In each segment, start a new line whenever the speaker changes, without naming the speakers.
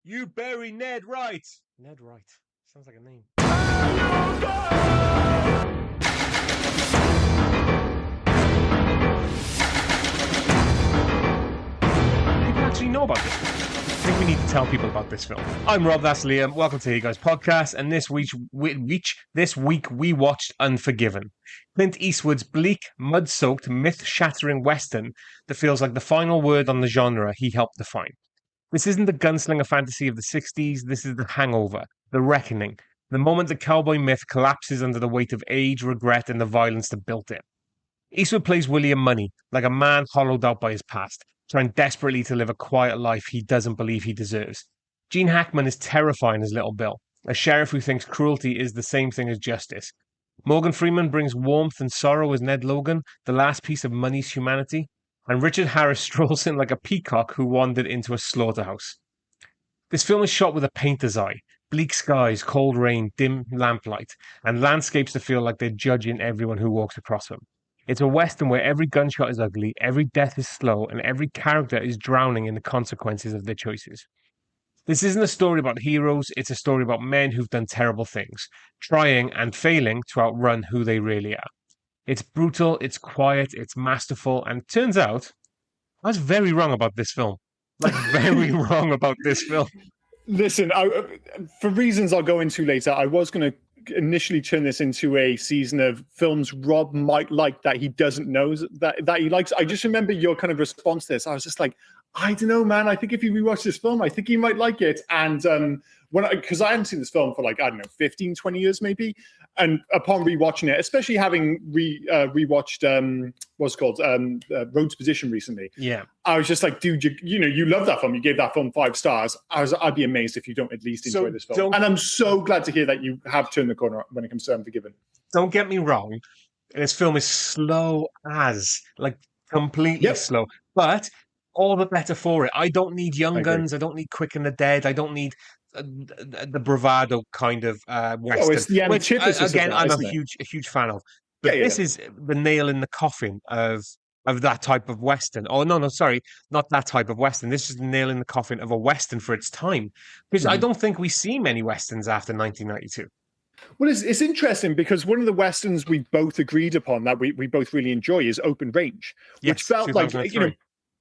You bury Ned Wright.
Ned Wright. Sounds like a name.
People actually know about this film. I think we need to tell people about this film. I'm Rob, that's Liam. Welcome to Hey Guys Podcast, and this week we watched Unforgiven. Clint Eastwood's bleak, mud-soaked, myth-shattering western that feels like the final word on the genre he helped define. This isn't the gunslinger fantasy of the 60s, this is the hangover, the reckoning, the moment the cowboy myth collapses under the weight of age, regret, and the violence that built it. Eastwood plays William Money, like a man hollowed out by his past, trying desperately to live a quiet life he doesn't believe he deserves. Gene Hackman is terrifying as Little Bill, a sheriff who thinks cruelty is the same thing as justice. Morgan Freeman brings warmth and sorrow as Ned Logan, the last piece of Money's humanity, and Richard Harris strolls in like a peacock who wandered into a slaughterhouse. This film is shot with a painter's eye, bleak skies, cold rain, dim lamplight, and landscapes that feel like they're judging everyone who walks across them. It's a western where every gunshot is ugly, every death is slow, and every character is drowning in the consequences of their choices. This isn't a story about heroes, it's a story about men who've done terrible things, trying and failing to outrun who they really are. It's brutal, it's quiet, it's masterful, and turns out I was very wrong about this film. Like, very wrong about this film.
Listen, for reasons I'll go into later, I was going to initially turn this into a season of films Rob might like that he doesn't know that he likes. I just remember your kind of response to this. I was just like, I don't know, man. I think if you rewatch this film, I think you might like it. And because I hadn't seen this film for 15, 20 years maybe. And upon rewatching it, especially having rewatched what's called Road's Position recently,
yeah,
I was just like, dude, you love that film. You gave that film 5 stars. I'd be amazed if you don't at least enjoy this film. And I'm so glad to hear that you have turned the corner when it comes to Unforgiven.
Don't get me wrong. This film is slow as, completely slow. But all the better for it. I don't need Young Guns. I don't need Quick and the Dead. I don't need the bravado kind of western.
Oh, it's the antithesis
again,
of that,
I'm a huge fan of. But this is the nail in the coffin of that type of western. Oh no, sorry, not that type of western. This is the nail in the coffin of a western for its time, because I don't think we see many westerns after 1992.
Well, it's interesting because one of the westerns we both agreed upon that we both really enjoy is Open Range, which felt like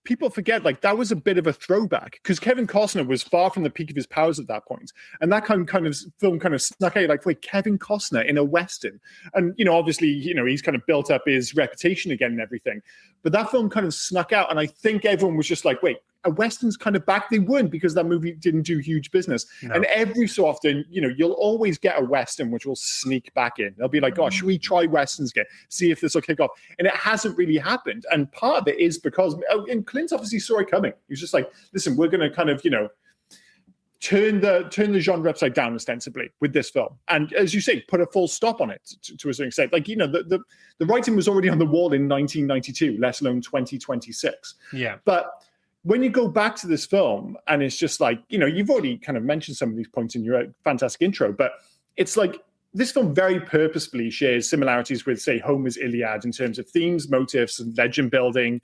people forget that was a bit of a throwback because Kevin Costner was far from the peak of his powers at that point. And that kind of film kind of snuck out wait, Kevin Costner in a Western. And, obviously, he's kind of built up his reputation again and everything. But that film kind of snuck out. And I think everyone was just like, wait, a Western's kind of back. They weren't because that movie didn't do huge business. No. And every so often, you'll always get a Western which will sneak back in. They'll be like, oh, should we try Westerns again? See if this will kick off. And it hasn't really happened. And part of it is because, and Clint obviously saw it coming. He was just like, listen, we're going to kind of, turn the genre upside down ostensibly with this film. And as you say, put a full stop on it to a certain extent. The writing was already on the wall in 1992, let alone 2026.
Yeah.
But when you go back to this film, and it's just like, you've already kind of mentioned some of these points in your fantastic intro, but it's like this film very purposefully shares similarities with, say, Homer's Iliad in terms of themes, motifs, and legend building.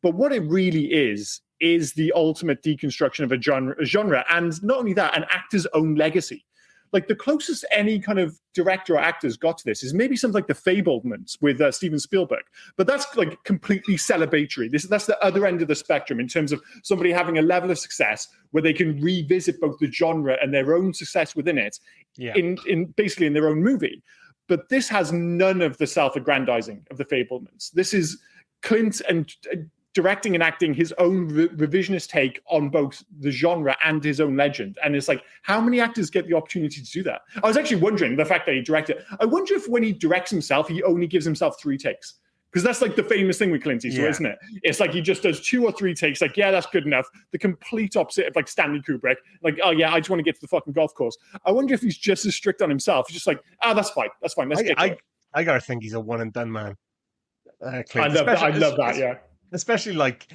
But what it really is the ultimate deconstruction of a genre. And not only that, an actor's own legacy. Like the closest any kind of director or actors got to this is maybe something like The Fabelmans with Steven Spielberg. But that's completely celebratory. That's the other end of the spectrum in terms of somebody having a level of success where they can revisit both the genre and their own success within it in basically in their own movie. But this has none of the self-aggrandizing of The Fabelmans. This is Clint and directing and acting his own revisionist take on both the genre and his own legend. And it's like, how many actors get the opportunity to do that? I was actually wondering, the fact that he directed, I wonder if when he directs himself, he only gives himself 3 takes. Because that's the famous thing with Clint Eastwood, isn't it? It's like he just does 2 or 3 takes, that's good enough. The complete opposite of Stanley Kubrick. Oh yeah, I just want to get to the fucking golf course. I wonder if he's just as strict on himself. He's just like, that's fine. Let's get to it.
I gotta think he's a one and done man.
Clint. I love that, yeah.
Especially like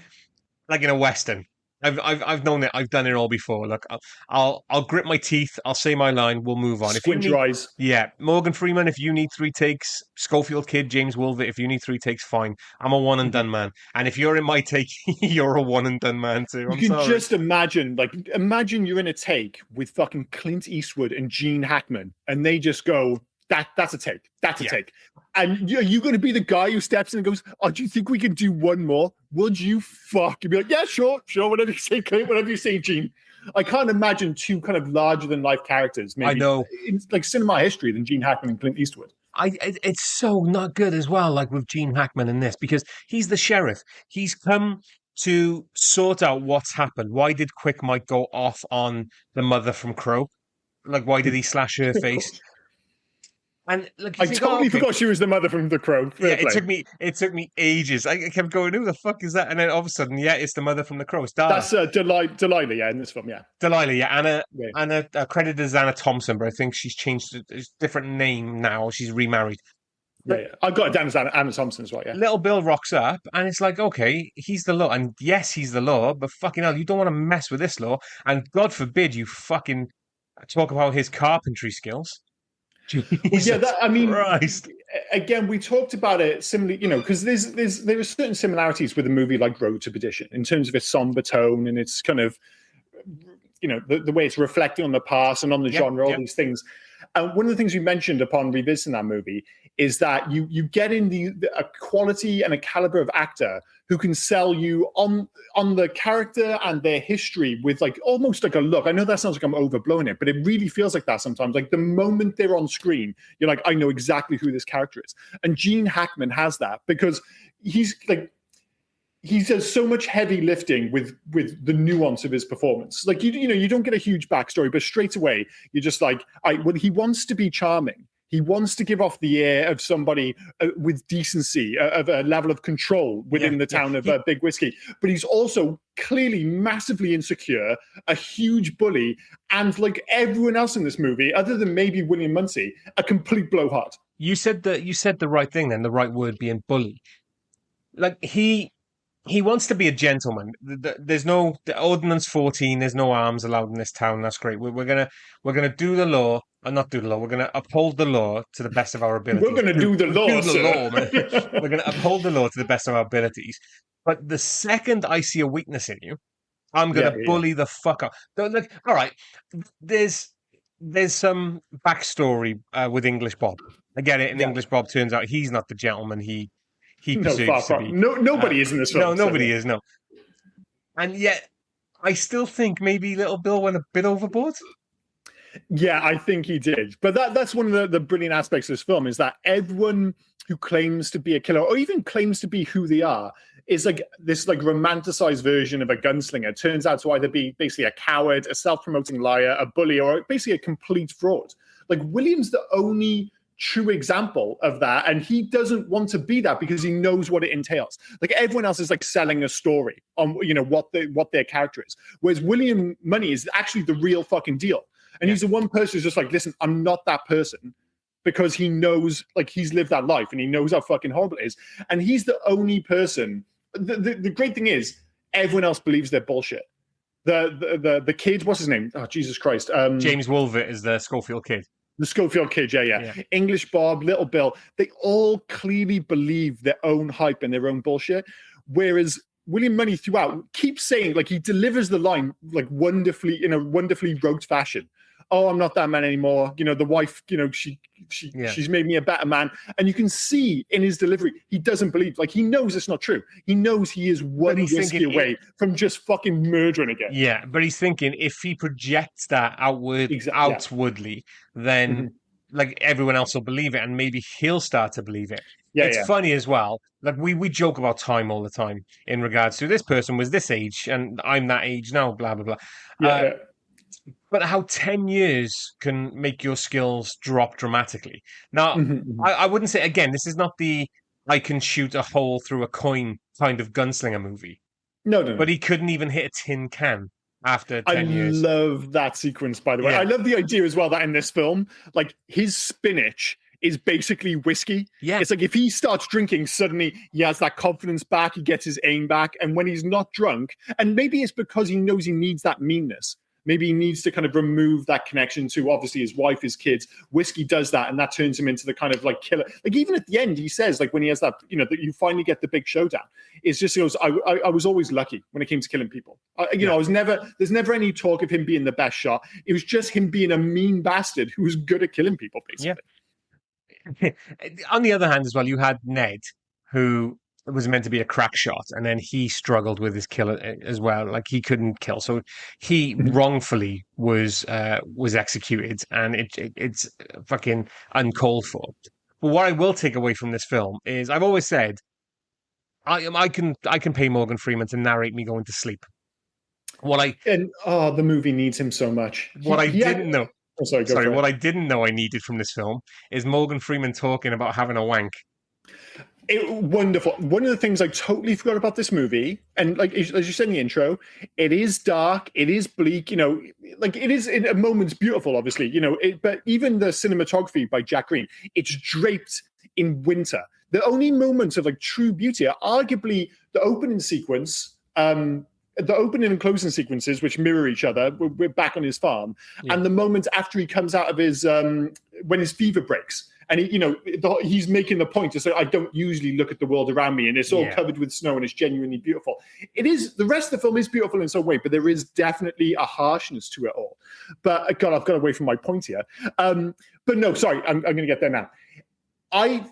in a Western. I've known it. I've done it all before. Look, I'll grit my teeth. I'll say my line. We'll move on. If you
Squint
need,
your eyes.
yeah, Morgan Freeman. If you need 3 takes, Schofield Kid, James Wolver. If you need 3 takes, fine. I'm a one and done man. And if you're in my take, you're a one and done man too.
You
I'm
can
sorry.
just imagine you're in a take with fucking Clint Eastwood and Gene Hackman, and they just go, that's a take. That's a take. And are you going to be the guy who steps in and goes, "Oh, do you think we can do one more?" Would you fucking be like, "Yeah, sure, whatever you say, Clint, whatever you say, Gene." I can't imagine two kind of larger than life characters, maybe
I know,
in like cinema history, than Gene Hackman and Clint Eastwood.
It's so not good as well, like with Gene Hackman in this, because he's the sheriff. He's come to sort out what's happened. Why did Quick Mike go off on the mother from Crow? Like, why did he slash her face? And look,
I totally forgot she was the mother from The Crow.
Yeah, it took me ages. I kept going, "Who the fuck is that?" And then all of a sudden, yeah, it's the mother from The Crow. It's Dara.
That's Delilah, yeah, in this film, yeah.
Delilah, yeah. Anna credited as Anna Thompson, but I think she's changed a different name now. She's remarried.
Yeah. I've got it down as Anna Thompson as well, yeah.
Little Bill rocks up, and it's like, okay, he's the law. And yes, he's the law, but fucking hell, you don't want to mess with this law. And God forbid you fucking talk about his carpentry skills. Jesus Christ.
Again, we talked about it similarly, because there are certain similarities with a movie like Road to Perdition in terms of its somber tone and its kind of, the way it's reflecting on the past and on the genre, all these things. And one of the things you mentioned upon revisiting that movie is that you get in a quality and a caliber of actor who can sell you on the character and their history with like almost like a look. I know that sounds like I'm overblowing it, but it really feels like that sometimes. Like the moment they're on screen, you're like, I know exactly who this character is. And Gene Hackman has that because he does so much heavy lifting with the nuance of his performance. Like you don't get a huge backstory, but straight away you're just like, he wants to be charming. He wants to give off the air of somebody with decency, of a level of control within the town of Big Whiskey. But he's also clearly massively insecure, a huge bully, and like everyone else in this movie, other than maybe William Muncie, a complete blowhard.
You said the right thing then, the right word being bully. Like he wants to be a gentleman. There's no Ordinance 14. There's no arms allowed in this town. That's great. We're gonna do the law, and not do the law. We're gonna uphold the law to the best of our abilities.
We're gonna do the law,
man. We're gonna uphold the law to the best of our abilities. But the second I see a weakness in you, I'm gonna bully the fuck up. Look, all right. There's some backstory with English Bob. I get it. And English Bob turns out he's not the gentleman he perceives to be.
Nobody is in this film.
No, nobody is, no. And yet, I still think maybe Little Bill went a bit overboard.
Yeah, I think he did. But that's one of the brilliant aspects of this film is that everyone who claims to be a killer or even claims to be who they are is like this like romanticized version of a gunslinger. Turns out to either be basically a coward, a self-promoting liar, a bully, or basically a complete fraud. Like William's the only true example of that, and he doesn't want to be that because he knows what it entails. Like everyone else is like selling a story on what their character is, whereas William Money is actually the real fucking deal, and he's the one person who's just like, listen, I'm not that person, because he knows, like, he's lived that life and he knows how fucking horrible it is, and he's the only person. The great thing is everyone else believes they're bullshit. The kid, what's his name? Oh, Jesus Christ,
James Wolver is the Schofield Kid.
The Schofield Kid, yeah. English Bob, Little Bill, they all clearly believe their own hype and their own bullshit. Whereas William Money throughout keeps saying, like, he delivers the line like wonderfully in a wonderfully rote fashion. Oh, I'm not that man anymore. The wife, she's made me a better man. And you can see in his delivery, he doesn't believe, like, he knows it's not true. He knows he is one whiskey away from just fucking murdering again.
Yeah, but he's thinking if he projects that outwardly, then like everyone else will believe it, and maybe he'll start to believe it. It's funny as well. Like we joke about time all the time in regards to this person was this age and I'm that age now, blah, blah, blah. But how 10 years can make your skills drop dramatically. Now, I wouldn't say, again, this is not the I can shoot a hole through a coin kind of gunslinger movie.
No.
But he couldn't even hit a tin can after 10 years.
I love that sequence, by the way. I love the idea as well that in this film, like, his spinach is basically whiskey.
Yeah.
It's like if he starts drinking, suddenly he has that confidence back, he gets his aim back. And when he's not drunk, and maybe it's because he knows he needs that meanness. Maybe he needs to kind of remove that connection to obviously his wife, his kids. Whiskey does that, and that turns him into the kind of like killer. Like even at the end, he says like when he has that, that you finally get the big showdown. It's just he goes, I was always lucky when it came to killing people. I was never. There's never any talk of him being the best shot. It was just him being a mean bastard who was good at killing people, basically.
Yeah. On the other hand, as well, you had Ned, who was meant to be a crack shot, and then he struggled with his kill as well. Like he couldn't kill, so he wrongfully was executed, and it's fucking uncalled for. But what I will take away from this film is I've always said I can pay Morgan Freeman to narrate me going to sleep.
The movie needs him so much.
What I didn't know.
Oh, sorry.
What I didn't know I needed from this film is Morgan Freeman talking about having a wank.
Wonderful. One of the things I totally forgot about this movie, and like as you said in the intro, it is dark, it is bleak, like it is in a moments beautiful, obviously, but even the cinematography by Jack Green, it's draped in winter. The only moments of like true beauty are arguably the opening sequence, the opening and closing sequences, which mirror each other. We're back on his farm, and the moment after he comes out of his when his fever breaks. And he's making the point to say, I don't usually look at the world around me, and it's all covered with snow, and it's genuinely beautiful. It is. The rest of the film is beautiful in some way, but there is definitely a harshness to it all. But God, I've got away from my point here. But no, sorry, I'm going to get there now. I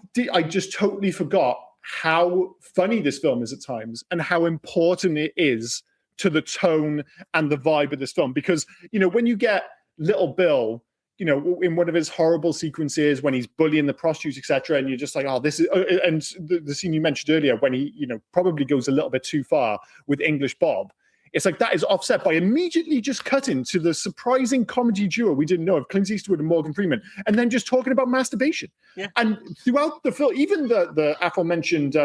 just totally forgot how funny this film is at times, and how important it is to the tone and the vibe of this film. Because when you get Little Bill, in one of his horrible sequences when he's bullying the prostitutes, etc., and you're just like, oh, this is, and the scene you mentioned earlier when he, probably goes a little bit too far with English Bob. It's like that is offset by immediately just cutting to the surprising comedy duo we didn't know of, Clint Eastwood and Morgan Freeman, and then just talking about masturbation. Yeah. And throughout the film, even the aforementioned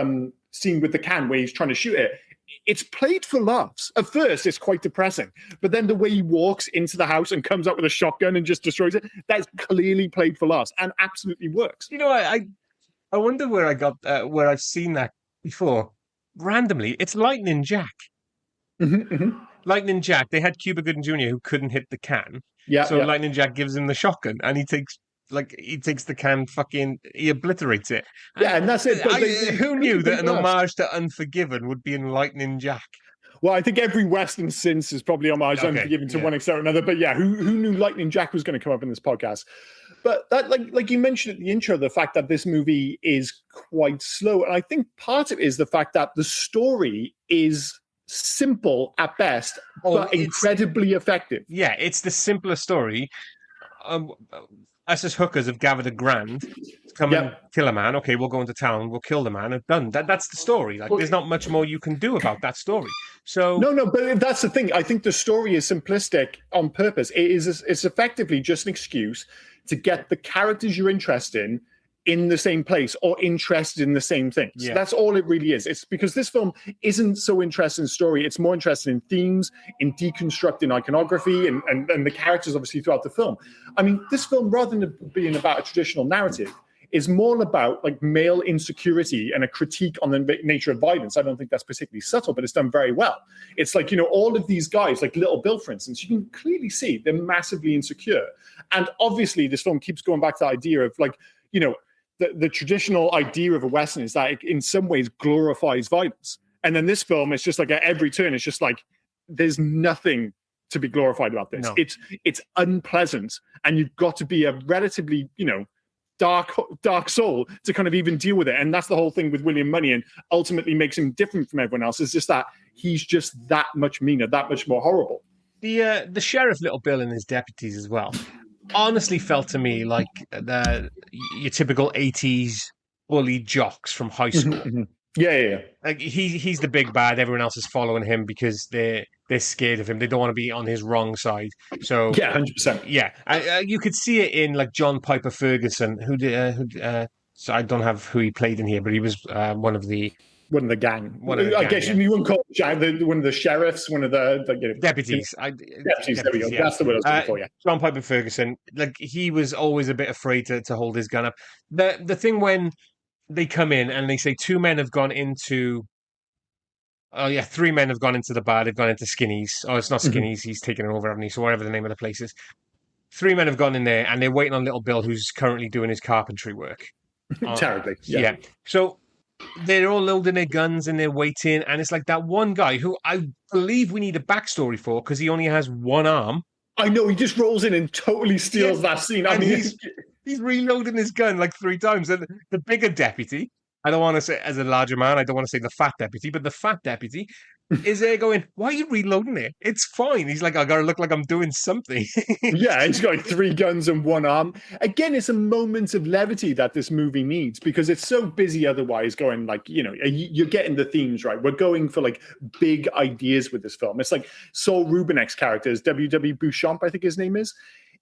scene with the can where he's trying to shoot it, it's played for laughs. At first, it's quite depressing. But then the way he walks into the house and comes up with a shotgun and just destroys it, that's clearly played for laughs and absolutely works.
I wonder where I got, where I've seen that before. Randomly, it's Lightning Jack. Lightning Jack, they had Cuba Gooding Jr. who couldn't hit the can. Lightning Jack gives him the shotgun, and he takes the can, he obliterates it.
And that's it. But
who knew that an homage to Unforgiven would be in Lightning Jack?
Well, I think every Western since is probably homage to Unforgiven to one extent or another. But yeah, who knew Lightning Jack was going to come up in this podcast? But that, like you mentioned at the intro, the fact that this movie is quite slow. And I think part of it is the fact that the story is simple at best, but incredibly effective.
Yeah, it's the simplest story. Us as hookers have gathered $1,000 to come and kill a man. Okay, we'll go into town, we'll kill the man, and done. That's the story. Like, there's not much more you can do about that story. So
no, but that's the thing. I think the story is simplistic on purpose. It's effectively just an excuse to get the characters you're interested in the same place or interested in the same things. Yeah. That's all it really is. It's because this film isn't so interested in story. It's more interested in themes, in deconstructing iconography and the characters obviously throughout the film. I mean, this film, rather than being about a traditional narrative, is more about like male insecurity and a critique on the nature of violence. I don't think that's particularly subtle, but it's done very well. It's like, all of these guys, like Little Bill, for instance, you can clearly see they're massively insecure. And obviously this film keeps going back to the idea of like, the traditional idea of a Western is that it in some ways glorifies violence. And then this film, it's just like at every turn, it's just like, there's nothing to be glorified about this. No. It's unpleasant. And you've got to be a relatively, dark soul to kind of even deal with it. And that's the whole thing with William Money, and ultimately makes him different from everyone else. Is just that he's just that much meaner, that much more horrible.
The sheriff, Little Bill, and his deputies as well, honestly felt to me like your typical 80s bully jocks from high school.
Yeah.
Like he's the big bad. Everyone else is following him because they're scared of him. They don't want to be on his wrong side. So
100%.
Yeah, you could see it in like John Piper Ferguson, so I don't have who he played in here, but he was one of the
One of the gang.
I
guess you wouldn't call it one of the sheriffs, one of the
deputies.
Deputies. There we go. Yeah. That's the word I was looking for. Yeah.
John Piper Ferguson, like he was always a bit afraid to hold his gun up. The thing when they come in and they say two men have gone into. Oh yeah, three men have gone into the bar. They've gone into Skinny's. Oh, it's not Skinny's. He's taken it over, haven't he? So whatever the name of the place is. Three men have gone in there, and they're waiting on Little Bill, who's currently doing his carpentry work.
Terribly.
Yeah. So they're all loading their guns and they're waiting, and it's like that one guy who I believe we need a backstory for because he only has one arm.
I know, he just rolls in and totally steals that scene. I mean,
he's reloading his gun like 3 times. And the bigger deputy, I don't want to say as a larger man, I don't want to say the fat deputy, but the fat deputy is there going, why are you reloading it? It's fine. He's like, I gotta look like I'm doing something.
Yeah, he's got like 3 guns and 1 arm. Again, it's a moment of levity that this movie needs because it's so busy otherwise going like, you're getting the themes right. We're going for like big ideas with this film. It's like Saul Rubinek's character is W.W. Beauchamp, I think his name is.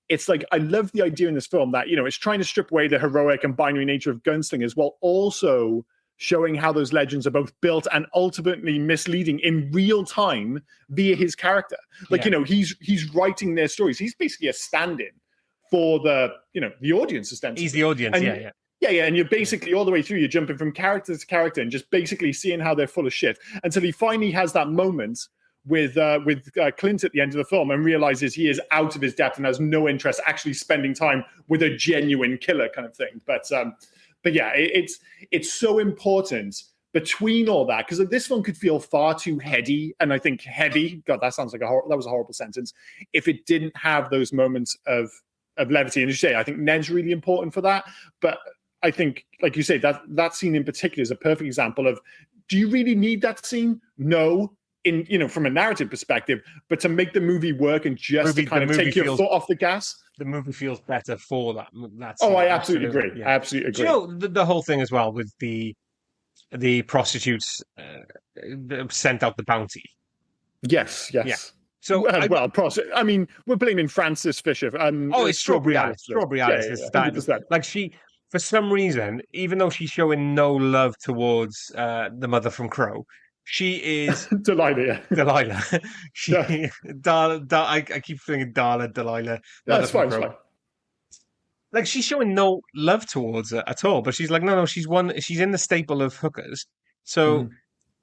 It's like, I love the idea in this film that, it's trying to strip away the heroic and binary nature of gunslingers while also showing how those legends are both built and ultimately misleading in real time via his character. Like, he's writing their stories. He's basically a stand-in for the audience, essentially.
He's the audience,
Yeah, and you're basically all the way through, you're jumping from character to character and just basically seeing how they're full of shit until he finally has that moment with Clint at the end of the film and realizes he is out of his depth and has no interest actually spending time with a genuine killer kind of thing. But yeah, it's so important between all that because this one could feel far too heady and I think heavy. God, that sounds like that was a horrible sentence. If it didn't have those moments of levity, and as you say, I think Ned's really important for that. But I think, like you say, that scene in particular is a perfect example of: do you really need that scene? No. From a narrative perspective, but to make the movie work and just to kind of take your foot off the gas.
The movie feels better for that.
I absolutely agree. Yeah. I absolutely agree.
The whole thing as well with the prostitutes sent out the bounty.
Yes.
Yeah. So
I mean, we're blaming Frances Fisher.
It's Strawberry Alice. Strawberry Alice is that. Like she, for some reason, even though she's showing no love towards the mother from Crow. She is
Delilah.
I keep thinking Delilah.
That's fine.
Like she's showing no love towards her at all, but she's like, no, she's in the staple of hookers. So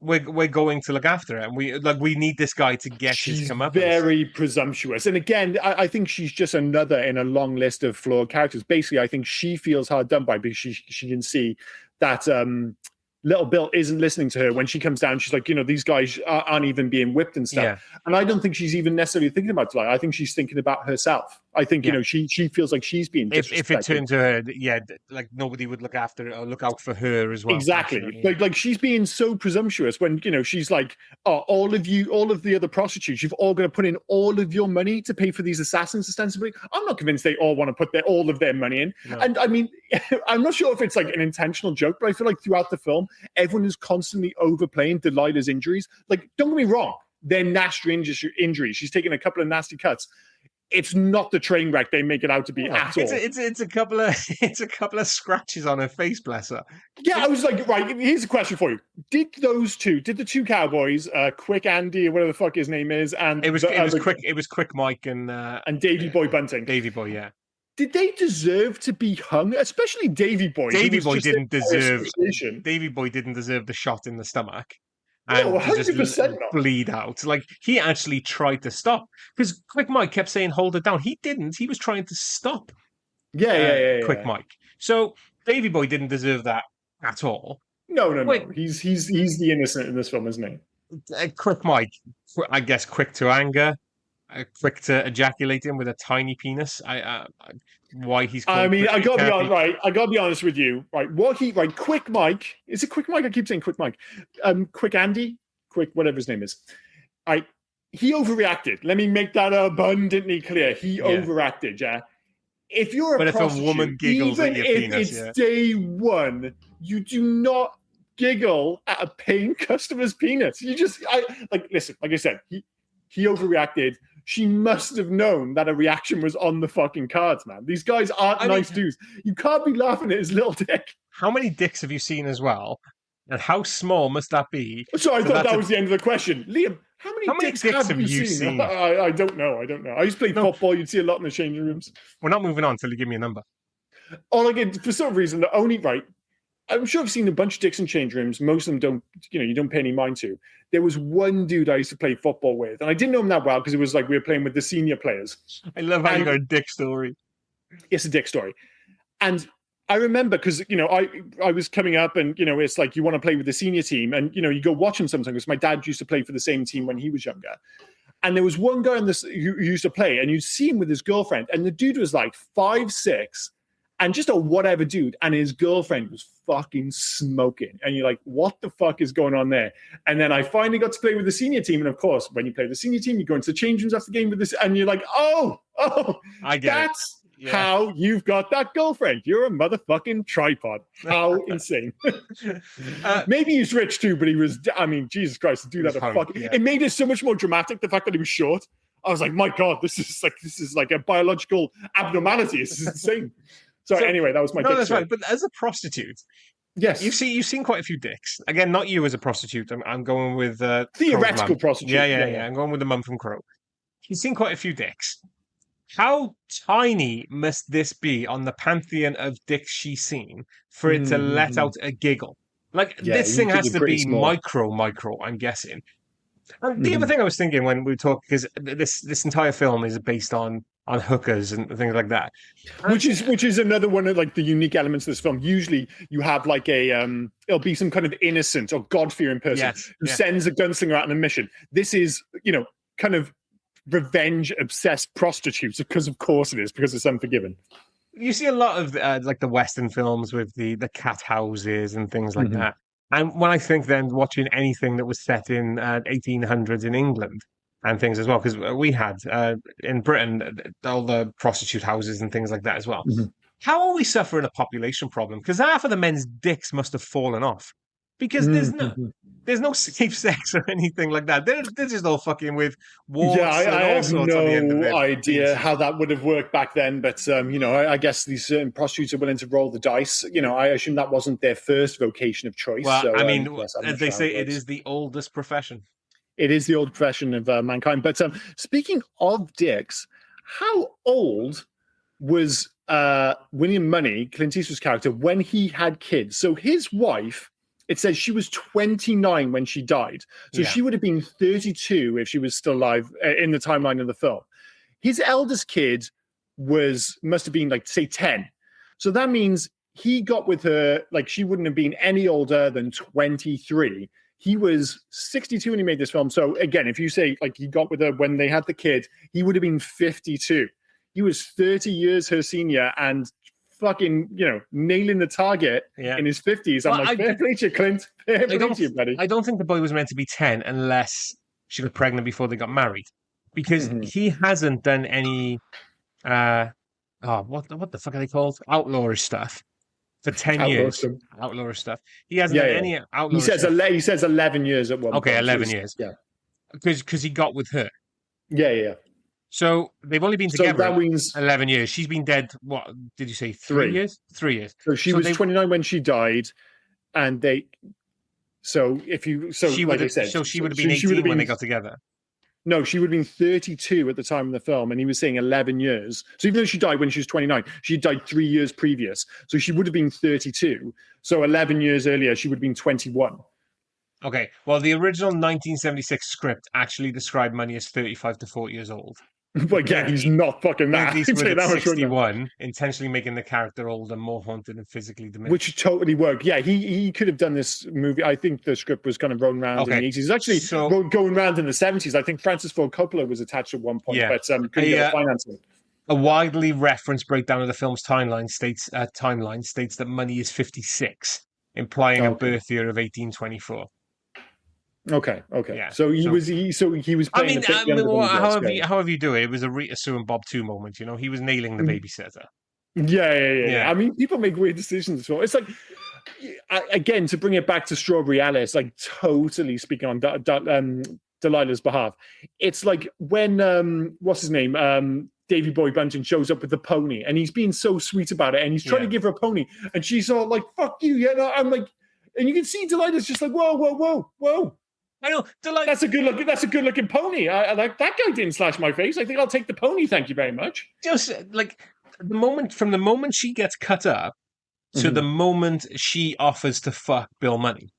we're going to look after her, and we need this guy to get his comeuppance.
Very presumptuous, and again, I think she's just another in a long list of flawed characters. Basically, I think she feels hard done by because she can see that. Little Bill isn't listening to her when she comes down. She's like, these guys aren't even being whipped and stuff. Yeah. And I don't think she's even necessarily thinking about Delilah. I think she's thinking about herself. I think, she feels like she's being disrespected. If
it turned to her, like nobody would look after or look out for her as well.
Exactly. Like she's being so presumptuous when, she's like, all of the other prostitutes, you've all got to put in all of your money to pay for these assassins ostensibly. I'm not convinced they all want to put all of their money in. No. And I mean, I'm not sure if it's like an intentional joke, but I feel like throughout the film, everyone is constantly overplaying Delilah's injuries. Like, don't get me wrong, they're nasty injuries. She's taken a couple of nasty cuts. It's not the train wreck they make it out to be at all.
It's a couple of scratches on her face, bless her.
Yeah, I was like, right, here's a question for you. Did the two cowboys, Quick Andy or whatever the fuck his name is, and
it was Quick Mike and
Davy Boy Bunting.
Davy Boy, yeah.
Did they deserve to be hung? Especially Davy Boy.
Davy Boy didn't deserve the shot in the stomach. And
no, 100% not.
Bleed out. Like, he actually tried to stop. Because Quick Mike kept saying, hold it down. He didn't. He was trying to stop Quick Mike. So, Davy Boy didn't deserve that at all.
No. He's the innocent in this film, isn't
he? Quick Mike, I guess, quick to anger. Quick to ejaculate him with a tiny penis. Why he's?
I mean, I gotta be honest, right? I gotta be honest with you, right? Quick Mike. Is it Quick Mike? I keep saying Quick Mike. Quick Andy, Quick whatever his name is. He overreacted. Let me make that abundantly clear. He overreacted. Yeah. If you're a prostitute,
if a woman giggles
even
at your
if
penis,
it's day one, you do not giggle at a paying customer's penis. You just, listen. Like I said, he overreacted. She must have known that a reaction was on the fucking cards, man. These guys aren't nice dudes. You can't be laughing at his little dick.
How many dicks have you seen as well And how small must that be?
So I thought that was the end of the question. Liam, how many dicks have you seen? I don't know. I used to play football. You'd see a lot in the changing rooms.
We're not moving on until you give me a number.
For some reason, I'm sure I've seen a bunch of dicks in change rooms. Most of them don't, you don't pay any mind to. There was one dude I used to play football with, and I didn't know him that well because it was like we were playing with the senior players.
I love how you got a dick story.
It's a dick story. And I remember because, I was coming up and, it's like you want to play with the senior team and, you go watch him sometimes because my dad used to play for the same team when he was younger. And there was one guy who used to play and you'd see him with his girlfriend and the dude was like 5'6" and just a whatever dude. And his girlfriend was fucking smoking. And you're like, what the fuck is going on there? And then I finally got to play with the senior team. And of course, when you play with the senior team, you go into the change rooms after the game with this and you're like,
I get
that's how you've got that girlfriend. You're a motherfucking tripod. How insane. Maybe he's rich too, but he was, Jesus Christ, to do that. It made it so much more dramatic, the fact that he was short. I was like, my God, this is like a biological abnormality. This is insane. So anyway, that was my dick.
That's right. But as a prostitute,
yes,
you've seen quite a few dicks. Again, not you as a prostitute. I'm going with
theoretical prostitute.
Yeah. I'm going with the mum from Crow. You've seen quite a few dicks. How tiny must this be on the pantheon of dicks she's seen for it to let out a giggle? Like, this thing has to be micro, I'm guessing. And the other thing I was thinking when we talk, because this entire film is based on hookers and things like that,
which is another one of like the unique elements of this film. Usually, you have like it'll be some kind of innocent or God-fearing person who sends a gunslinger out on a mission. This is kind of revenge-obsessed prostitutes, because of course it is, because it's Unforgiven.
You see a lot of like the Western films with the cat houses and things like that. And when I think then watching anything that was set in 1800s in England and things as well, because we had in Britain all the prostitute houses and things like that as well. How are we suffering a population problem? Because half of the men's dicks must have fallen off. Because there's no safe sex or anything like that. They're just all fucking with warts and all sorts. I have no
idea how that would have worked back then. But I guess these certain prostitutes are willing to roll the dice. I assume that wasn't their first vocation of choice.
Well, so, as they say, it is the oldest profession.
It is the old profession of mankind. But speaking of dicks, how old was William Money, Clint Eastwood's character, when he had kids? So his wife, it says she was 29 when she died. So she would have been 32 if she was still alive in the timeline of the film. His eldest kid must have been like, say, 10. So that means he got with her, like she wouldn't have been any older than 23. He was 62 when he made this film. So again, if you say like he got with her when they had the kid, he would have been 52. He was 30 years her senior and fucking, nailing the target in his 50s. I'm like, fair play to you, Clint. Fair play to you, buddy.
I don't think the boy was meant to be 10 unless she got pregnant before they got married. Because he hasn't done any, what the fuck are they called? Outlawish stuff for 10 years. Outlawish stuff. He hasn't done any outlawish stuff.
He says 11 years at one point.
Okay, 11 years. Yeah. Because he got with her.
Yeah.
So they've only been together
that means
11 years. She's been dead, what did you say, 3 years? 3 years.
So she was 29 when she died, and she would have been 18 when they got together. No, she would have been 32 at the time of the film, and he was saying 11 years. So even though she died when she was 29, she died 3 years previous. So she would have been 32. So 11 years earlier, she would have been 21.
Okay, well, the original 1976 script actually described Money as 35 to 40 years old.
But again, he's not fucking that.
He's 61, intentionally making the character older, more haunted, and physically diminished.
Which totally worked. Yeah, he could have done this movie. I think the script was kind of rolling around in the 80s. It's actually going around in the 70s. I think Francis Ford Coppola was attached at one point, but couldn't get the financing.
A widely referenced breakdown of the film's timeline states that Money is 56, implying a birth year of 1824.
Okay. Yeah. So he was playing.
However you do it, it was a Rita Sue and Bob 2 moment. He was nailing the babysitter.
Yeah. I mean, people make weird decisions as well. It's like, again, to bring it back to Strawberry Alice, like totally speaking on Delilah's behalf. It's like when what's his name, Davy Boy Bunting shows up with the pony, and he's being so sweet about it, and he's trying to give her a pony, and she's all like, "Fuck you," I'm like. And you can see Delilah's just like, whoa, whoa, whoa, whoa.
I know. Delilah.
That's a good looking pony. I like that guy didn't slash my face. I think I'll take the pony. Thank you very much.
Just like from the moment she gets cut up to the moment she offers to fuck Bill Money,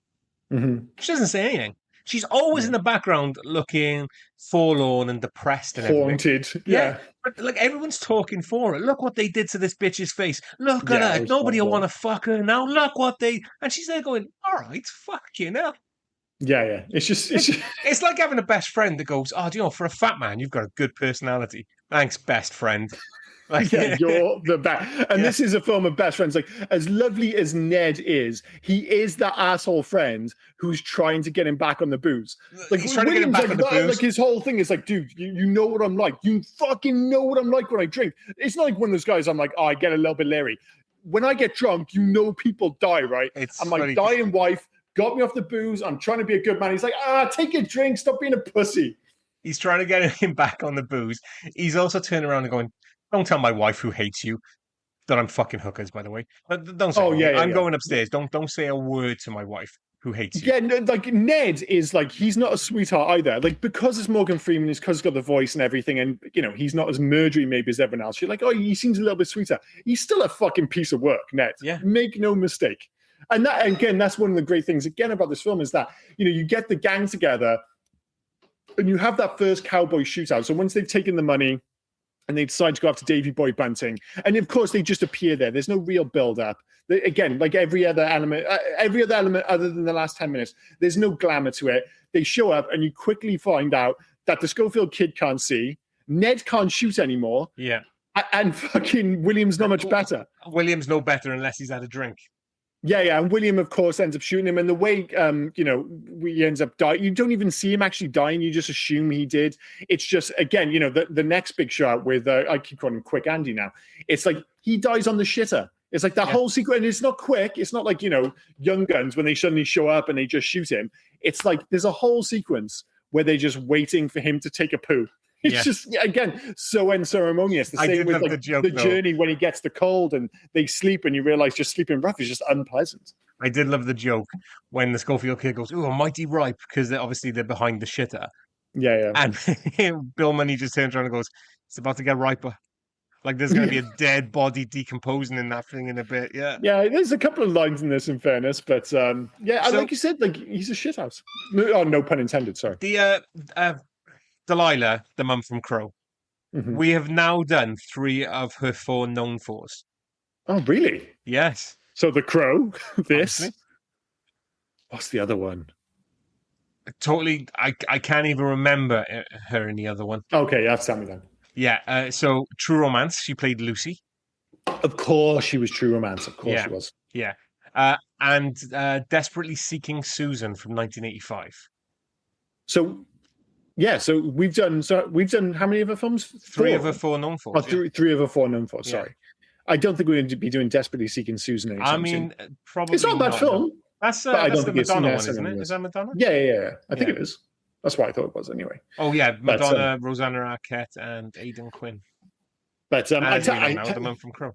she doesn't say anything. She's always in the background looking forlorn and depressed and
Haunted.
everything.
Yeah.
But like everyone's talking for her. Look what they did to this bitch's face. Look at her. Nobody will want to fuck her now. Look what they... And she's there going, all right, fuck you now.
Yeah.
It's like having a best friend that goes, oh, do you know, for a fat man, you've got a good personality. Thanks, best friend. Like,
you're the best. And this is a film of best friends. Like, as lovely as Ned is, he is that asshole friend who's trying to get him back on the booze. Like,
he's trying to get him back on the booze.
Like, his whole thing is like, dude, you know what I'm like. You fucking know what I'm like when I drink. It's not like one of those guys I'm like, oh, I get a little bit leery. When I get drunk, you know people die, right? I'm like, dying wife, got me off the booze. I'm trying to be a good man. He's like, take a drink. Stop being a pussy.
He's trying to get him back on the booze. He's also turning around and going, don't tell my wife who hates you that I'm fucking hookers, by the way. Don't say I'm going upstairs. Don't say a word to my wife who hates you.
Yeah, like Ned is like, he's not a sweetheart either. Like, because it's Morgan Freeman, because he's got the voice and everything, and, you know, he's not as murdery maybe as everyone else. You're like, oh, he seems a little bit sweeter. He's still a fucking piece of work, Ned.
Yeah.
Make no mistake. And that, again, that's one of the great things, again, about this film is that, you know, you get the gang together and you have that first cowboy shootout. So once they've taken the money, and they decide to go after Davy Boy Bunting. And of course, they just appear there. There's no real build-up. Again, like every other element other than the last 10 minutes, there's no glamour to it. They show up, and you quickly find out that the Schofield kid can't see. Ned can't shoot anymore.
Yeah.
And fucking William's not much better.
William's no better unless he's had a drink.
Yeah. And William, of course, ends up shooting him. And the way, you know, he ends up dying, you don't even see him actually dying. You just assume he did. It's just, again, you know, the next big shot with, I keep calling him Quick Andy now. It's like he dies on the shitter. It's like that whole sequence. And it's not quick. It's not like, you know, Young Guns when they suddenly show up and they just shoot him. It's like there's a whole sequence where they're just waiting for him to take a poo. It's just, again, so unceremonious. The same with like, the journey when he gets the cold and they sleep and you realize just sleeping rough is just unpleasant.
I did love the joke when the Schofield kid goes, "Ooh, a mighty ripe," because obviously they're behind the shitter.
Yeah.
And Bill Money just turns around and goes, "It's about to get riper." Like there's going to be a dead body decomposing in that thing in a bit. Yeah.
There's a couple of lines in this, in fairness, but like you said, like he's a shithouse. No pun intended. Sorry.
The Delilah, the mum from Crow. We have now done 3 of her 4 known fors.
Oh, really?
Yes.
So the Crow, this.
Honestly.
What's the other one?
Totally, I can't even remember her in the other one.
Okay, that's tell me then.
Yeah, so True Romance, she played Lucy.
Of course she was True Romance. Of course she was.
Yeah. And Desperately Seeking Susan from 1985.
So we've done how many of her films?
3 of her 4 known fors.
Oh, 3 of her 4 known fors. Sorry. I don't think we're going to be doing Desperately Seeking Susan.
I mean, probably
it's not a bad film.
That's
I don't
the
think
Madonna one,
it's
isn't it? Is that Madonna?
Yeah. I think it is. That's what I thought it was anyway.
Oh yeah, Madonna, Rosanna Arquette, and Aidan Quinn.
But
the man from Crow.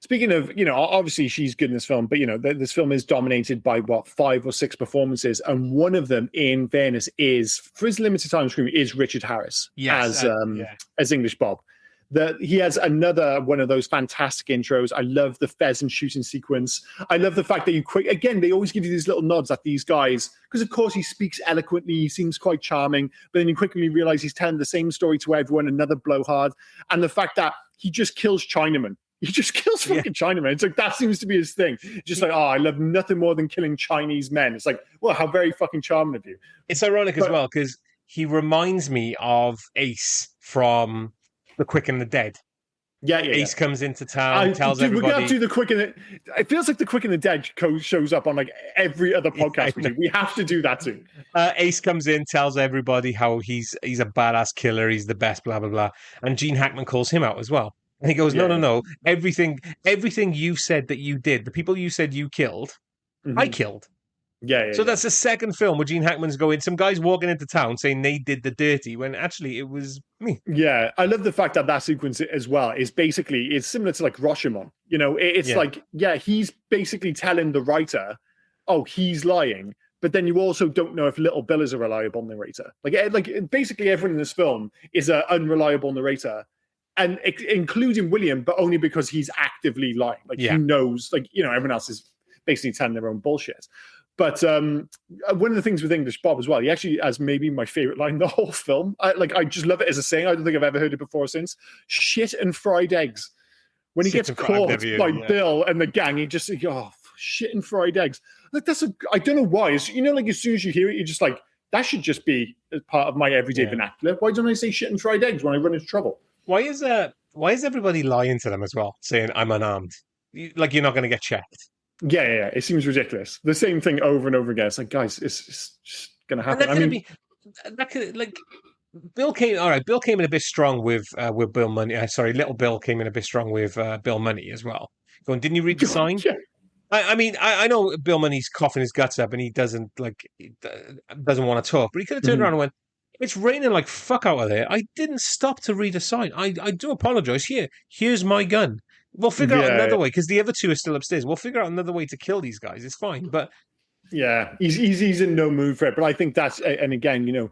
Speaking of, you know, obviously she's good in this film, but you know, this film is dominated by 5 or 6 performances, and one of them, in fairness, is for his limited time screen, is Richard Harris as English Bob. He has another one of those fantastic intros. I love the pheasant shooting sequence. I love the fact that they always give you these little nods at these guys, because of course he speaks eloquently, he seems quite charming, but then you quickly realize he's telling the same story to everyone, another blowhard. And the fact that he just kills Chinamen. He just kills fucking Chinamen. It's like, that seems to be his thing. Just like, I love nothing more than killing Chinese men. It's like, well, how very fucking charming of you.
It's ironic as well, because he reminds me of Ace from The Quick and the Dead.
Yeah.
Ace comes into town, tells everybody.
We're going to do The Quick and the... It feels like The Quick and the Dead shows up on like every other podcast we do. We have to do that too.
Ace comes in, tells everybody how he's a badass killer, he's the best, blah, blah, blah. And Gene Hackman calls him out as well. And he goes, no. Everything you said that you did, the people you said you killed, I killed. So that's the second film where Gene Hackman's going, some guys walking into town saying they did the dirty, when actually it was me. Yeah,
I love the fact that sequence as well is basically, it's similar to like Rashomon. You know, it's like, he's basically telling the writer, oh, he's lying. But then you also don't know if Little Bill is a reliable narrator. Like basically everyone in this film is an unreliable narrator, and including William, but only because he's actively lying. Like he knows, like, you know, everyone else is basically telling their own bullshit. But one of the things with English Bob as well, he actually has maybe my favorite line in the whole film. I just love it as a saying. I don't think I've ever heard it before or since. Shit and fried eggs. When he gets caught by Bill and the gang, he just, oh, shit and fried eggs. Like I don't know why. It's, you know, like as soon as you hear it, you're just like, that should just be part of my everyday vernacular. Why don't I say shit and fried eggs when I run into trouble?
Why is everybody lying to them as well, saying I'm unarmed? Like you're not going to get checked.
Yeah. It seems ridiculous. The same thing over and over again. It's like, guys, it's just going to happen.
Bill came in a bit strong with Bill Money. Sorry, Little Bill came in a bit strong with Bill Money as well. Going, didn't you read the sign?
Yeah.
I know Bill Money's coughing his guts up and he doesn't want to talk, but he could have turned around and went, "It's raining like fuck out of there. I didn't stop to read a sign. I do apologize. Here's my gun. We'll figure out another way because the other two are still upstairs. We'll figure out another way to kill these guys. It's fine." But
yeah, he's in no mood for it. But I think that's, and again, you know,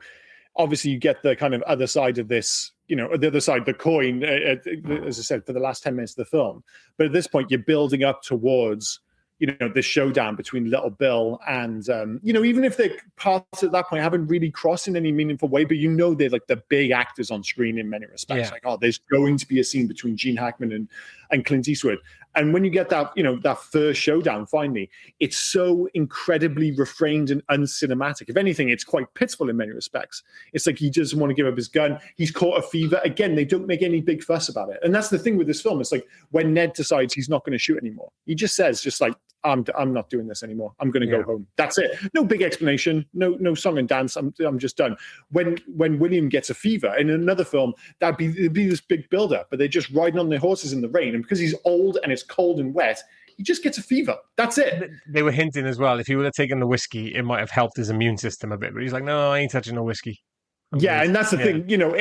obviously you get the kind of other side of this, you know, the other side of the coin, as I said, for the last 10 minutes of the film. But at this point, you're building up towards, you know, this showdown between Little Bill and, you know, even if their paths at that point haven't really crossed in any meaningful way, but you know they're like the big actors on screen in many respects. Like, oh, there's going to be a scene between Gene Hackman and Clint Eastwood. And when you get that, you know, that first showdown, finally, it's so incredibly refrained and uncinematic. If anything, it's quite pitiful in many respects. It's like he doesn't want to give up his gun. He's caught a fever. Again, they don't make any big fuss about it. And that's the thing with this film. It's like when Ned decides he's not going to shoot anymore, he just says, just like, I'm not doing this anymore. I'm going to go home. That's it. No big explanation. No song and dance. I'm just done. When William gets a fever in another film, it'd be this big build-up, but they're just riding on their horses in the rain, and because he's old and it's cold and wet, he just gets a fever. That's it.
They were hinting as well, if he would have taken the whiskey, it might have helped his immune system a bit. But he's like, no, I ain't touching no whiskey.
And that's the thing, you know,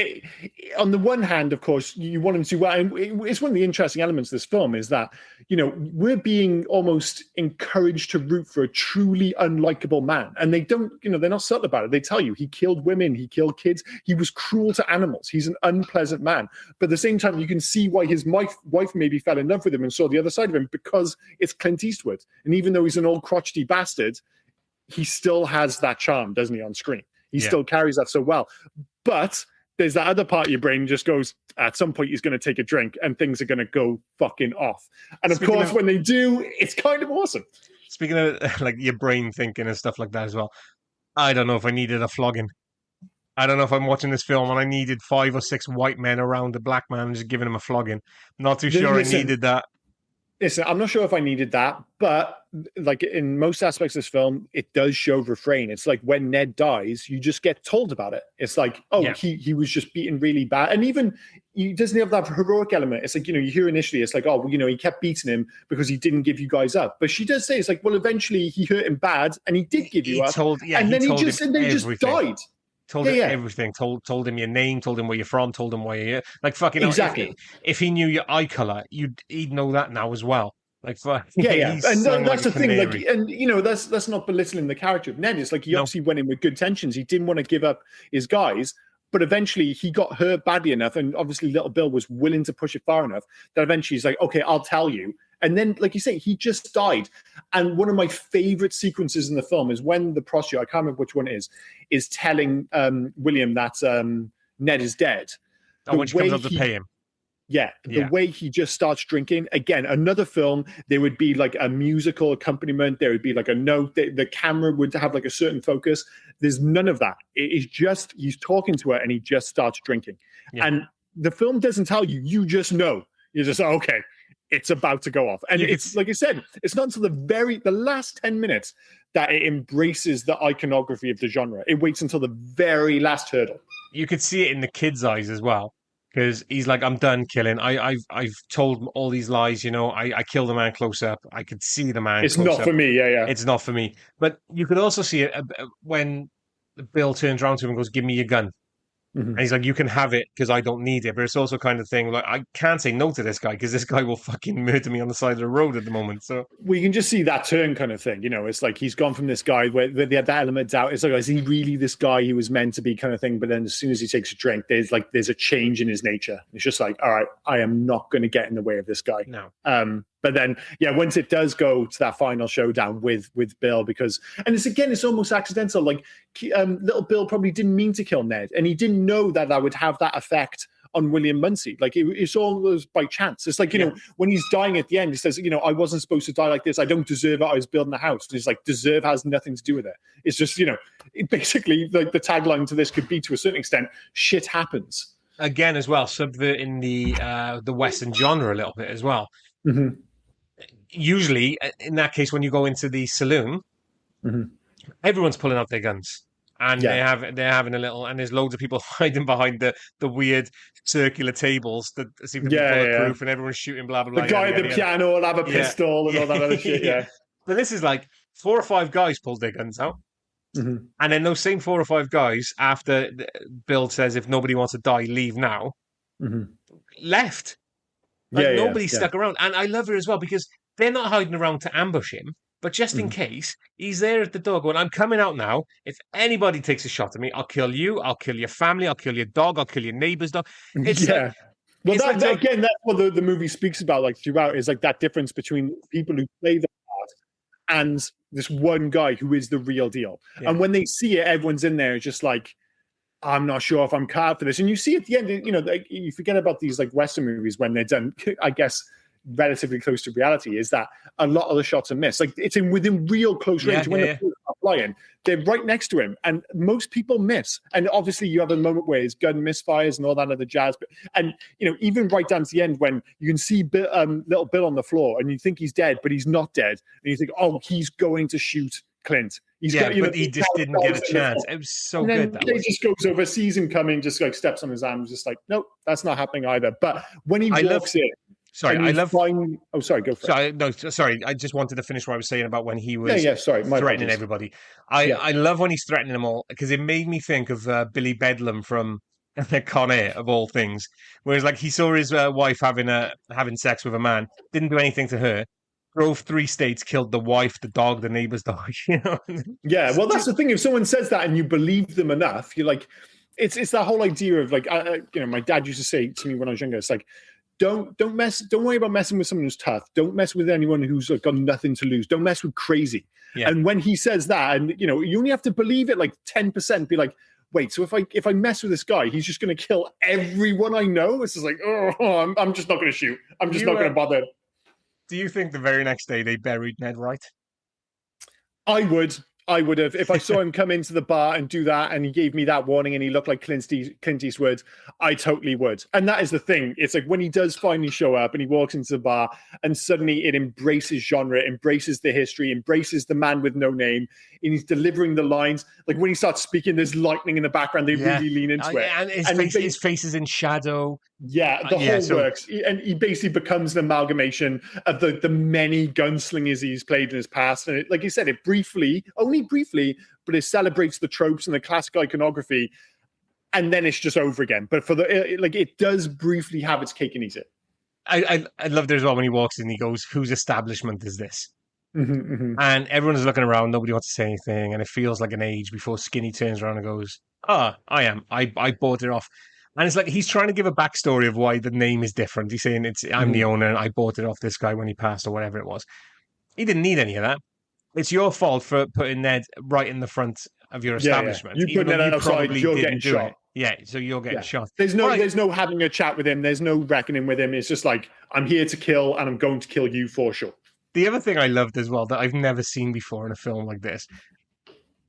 on the one hand, of course, you want him to, well, and it's one of the interesting elements of this film is that, you know, we're being almost encouraged to root for a truly unlikable man. And they don't, you know, they're not subtle about it. They tell you he killed women, he killed kids, he was cruel to animals. He's an unpleasant man. But at the same time, you can see why his wife maybe fell in love with him and saw the other side of him, because it's Clint Eastwood. And even though he's an old crotchety bastard, he still has that charm, doesn't he, on screen? He still carries that so well. But there's that other part of your brain just goes, at some point he's going to take a drink and things are going to go fucking off. And of course, when they do, it's kind of awesome.
Speaking of like your brain thinking and stuff like that as well, I don't know if I needed a flogging. I don't know if I'm watching this film and I needed 5 or 6 white men around the black man and just giving him a flogging. Not too sure I needed that.
Listen, I'm not sure if I needed that, but like in most aspects of this film, it does show refrain. It's like when Ned dies, you just get told about it. It's like, he was just beaten really bad. And even he doesn't have that heroic element. It's like, you know, you hear initially, it's like, oh, well, you know, he kept beating him because he didn't give you guys up. But she does say, it's like, well, eventually he hurt him bad and he did give you up. And then they just died.
Told him everything. Told him your name. Told him where you're from. Told him where you're like fucking.
Exactly.
If he knew your eye color, he'd know that now as well. Like
and that's the thing. Like, and you know, that's not belittling the character of Ned. It's like he obviously went in with good intentions. He didn't want to give up his guys, but eventually he got hurt badly enough, and obviously Little Bill was willing to push it far enough that eventually he's like, okay, I'll tell you. And then, like you say, he just died. And one of my favorite sequences in the film is when the prostitute, I can't remember which one it is telling William that Ned is dead.
Oh, when she comes up to pay him.
The way he just starts drinking. Again, another film, there would be like a musical accompaniment. There would be like a note. The camera would have like a certain focus. There's none of that. It is just, he's talking to her and he just starts drinking. Yeah. And the film doesn't tell you. You just know. You're just, okay, it's about to go off. And it's like I said, it's not until the last 10 minutes that it embraces the iconography of the genre. It waits until the very last hurdle.
You could see it in the kid's eyes as well. Because he's like, I'm done killing. I've told all these lies, you know. I killed the man close up. I could see the man.
It's not for me. Yeah.
It's not for me. But you could also see it when Bill turns around to him and goes, "Give me your gun." And he's like, you can have it because I don't need it. But it's also kind of thing like, I can't say no to this guy because this guy will fucking murder me on the side of the road at the moment. So
we can just see that turn kind of thing. You know, it's like he's gone from this guy where they had that element of doubt. It's like, is he really this guy he was meant to be kind of thing? But then as soon as he takes a drink, there's a change in his nature. It's just like, all right, I am not going to get in the way of this guy.
no.
But then, once it does go to that final showdown with Bill, it's almost accidental. Like little Bill probably didn't mean to kill Ned, and he didn't know that would have that effect on William Muncie. Like it's all was by chance. It's like, you know, when he's dying at the end, he says, you know, I wasn't supposed to die like this. I don't deserve it. I was building a house. And he's like, deserve has nothing to do with it. It's just, you know, basically like the tagline to this could be, to a certain extent, shit happens.
Again, as well, subverting the Western genre a little bit as well.
Mm-hmm.
Usually, in that case, when you go into the saloon, everyone's pulling out their guns. And they're having a little, and there's loads of people hiding behind the weird circular tables that seem to be bulletproof, and everyone's shooting blah blah blah.
The guy at the piano will have a pistol and all that other shit. Yeah.
But this is like 4 or 5 guys pulled their guns out, and then those same 4 or 5 guys, after Bill says, "If nobody wants to die, leave now," left. Like nobody stuck around, and I love it as well because they're not hiding around to ambush him. But just in case, he's there at the door going, I'm coming out now. If anybody takes a shot at me, I'll kill you. I'll kill your family. I'll kill your dog. I'll kill your neighbor's dog. It's
well, again, that's what the movie speaks about, like throughout, is like that difference between people who play the part and this one guy who is the real deal. Yeah. And when they see it, everyone's in there just like, I'm not sure if I'm cut out for this. And you see at the end, you know, like, you forget about these like Western movies when they're done, I guess, relatively close to reality, is that a lot of the shots are missed. Like it's within real close range. When they're flying, they're right next to him, and most people miss. And obviously, you have a moment where his gun misfires and all that other jazz. And you know, even right down to the end, when you can see little Bill on the floor, and you think he's dead, but he's not dead, and you think, oh, he's going to shoot Clint.
He just didn't get a chance. It was so good.
He just goes over, sees him coming, just like steps on his arm, just like, nope, that's not happening either. But when he walks in.
Sorry, I love.
Oh, sorry, go for it.
Sorry, I just wanted to finish what I was saying about when he was
threatening
apologies. Everybody. I love when he's threatening them all, because it made me think of Billy Bedlam from Con Air, of all things. Whereas, like, he saw his wife having sex with a man, didn't do anything to her, drove 3 states, killed the wife, the dog, the neighbor's dog. You know?
Yeah, well, that's the thing. If someone says that and you believe them enough, you're like, it's that whole idea of like, you know, my dad used to say to me when I was younger, it's like, don't worry about messing with someone who's tough. Don't mess with anyone who's like, got nothing to lose. Don't mess with crazy. Yeah. And when he says that, and you know, you only have to believe it like 10%. Be like, wait, so if I mess with this guy, he's just going to kill everyone I know. It's just like, oh, I'm just not going to shoot. I'm just not going to bother.
Do you think the very next day they buried Ned Wright?
I would have. If I saw him come into the bar and do that, and he gave me that warning and he looked like Clint Eastwood, I totally would. And that is the thing. It's like when he does finally show up and he walks into the bar and suddenly it embraces genre, embraces the history, embraces the man with no name, and he's delivering the lines. Like when he starts speaking, there's lightning in the background. They really lean into it.
And his face is in shadow.
Yeah, the whole works. And he basically becomes an amalgamation of the many gunslingers he's played in his past. And like you said, it only briefly, but it celebrates the tropes and the classic iconography. And then it's just over again. But it does briefly have its cake and eat it.
I loved it as well when he walks in, he goes, whose establishment is this? And everyone's looking around, nobody wants to say anything, and it feels like an age before Skinny turns around and goes, I am. I bought it off. And it's like he's trying to give a backstory of why the name is different. He's saying I'm the owner and I bought it off this guy when he passed or whatever it was. He didn't need any of that. It's your fault for putting Ned right in the front of your establishment.
You put Ned outside, you're getting shot.
Yeah, so you're getting shot.
There's no having a chat with him. There's no reckoning with him. It's just like, I'm here to kill and I'm going to kill you for sure.
The other thing I loved as well that I've never seen before in a film like this,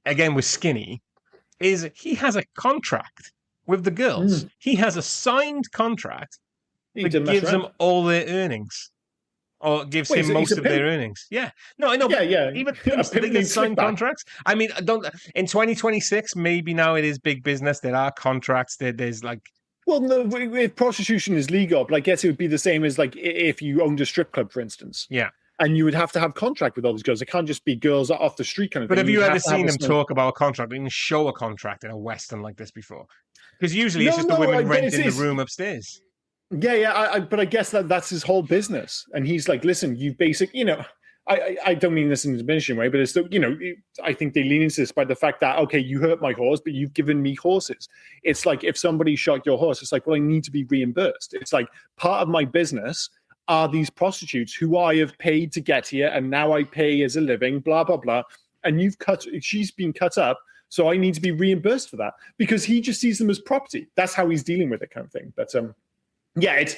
again with Skinny, is he has a contract with the girls. He has a signed contract that gives them all their earnings. Or gives him most of their earnings. Yeah. No, I know. Yeah. Even they get signed contracts. I mean, in 2026, maybe now it is big business. There are contracts. There's like...
Well, no, if prostitution is legal, but I guess it would be the same as like if you owned a strip club, for instance.
Yeah.
And you would have to have contract with all these girls. It can't just be girls off the street kind of
But
thing.
have you
You'd
ever
have to have
seen
a
them talk about a contract, even show a contract in a Western like this before? Because usually it's just the women renting the room upstairs.
But I guess that's his whole business. And he's like, listen, I don't mean this in a diminishing way, but it's I think they lean into this by the fact that, okay, you hurt my horse, but you've given me horses. It's like if somebody shot your horse, it's like, well, I need to be reimbursed. It's like part of my business are these prostitutes who I have paid to get here, and now I pay as a living, blah, blah, blah. And she's been cut up, so I need to be reimbursed for that, because he just sees them as property. That's how he's dealing with it, kind of thing. But it's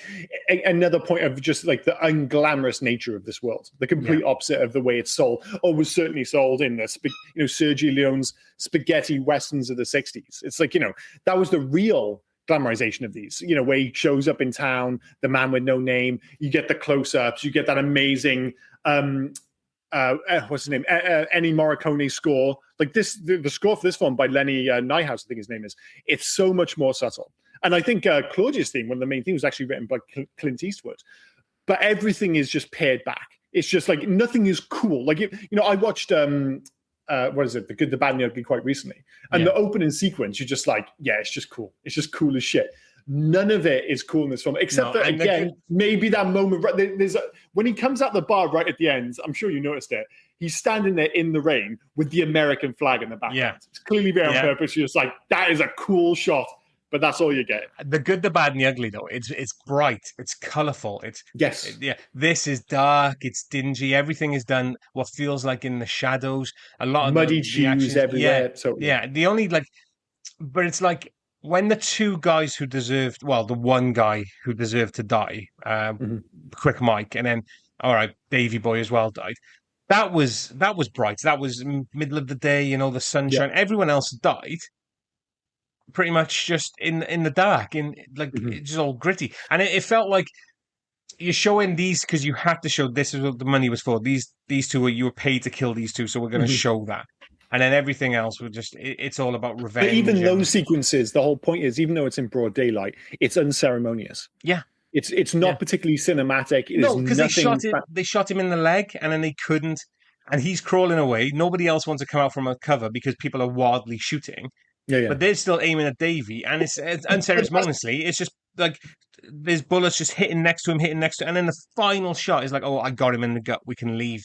another point of just like the unglamorous nature of this world, the complete opposite of the way it's sold, or was certainly sold in the Sergio Leone's spaghetti westerns of the 60s. It's like, that was the real glamorization of these, where he shows up in town, the man with no name, you get the close-ups, you get that amazing what's his name, Ennio Morricone score, like this, the score for this film by Lenny Nyhouse, I think his name is. It's so much more subtle. And I think Claudia's theme, one of the main themes, was actually written by Clint Eastwood. But everything is just pared back. It's just like nothing is cool. Like, I watched what is it, The Good, the Bad, and the Ugly quite recently. And the opening sequence, you're just like, yeah, it's just cool. It's just cool as shit. None of it is cool in this film, except that, again, maybe that moment, right, when he comes out the bar right at the end, I'm sure you noticed it, he's standing there in the rain with the American flag in the background. Yeah. It's clearly there on purpose. You're just like, that is a cool shot. But that's all you get.
The Good, the Bad, and the Ugly, though, it's bright, it's colourful, this is dark, it's dingy. Everything is done what feels like in the shadows. A lot of
muddy hues everywhere.
The only but it's like when the two guys who deserved, the one guy who deserved to die, Quick Mike, and then Davy Boy as well died. That was bright. That was middle of the day. The sunshine. Yeah. Everyone else died pretty much just in the dark, it's just all gritty, and it felt like you're showing these because you had to show this is what the money was for. These two you were paid to kill these two, so we're going to show that, and then everything else was just it's all about revenge.
But even those sequences, the whole point is, even though it's in broad daylight, it's unceremonious.
Yeah,
it's not particularly cinematic.
No, because they shot him in the leg, and then they couldn't, and he's crawling away. Nobody else wants to come out from a cover because people are wildly shooting. Yeah. But they're still aiming at Davy, and it's unceremoniously. It's just like there's bullets just hitting next to him, and then the final shot is like, oh, I got him in the gut. We can leave.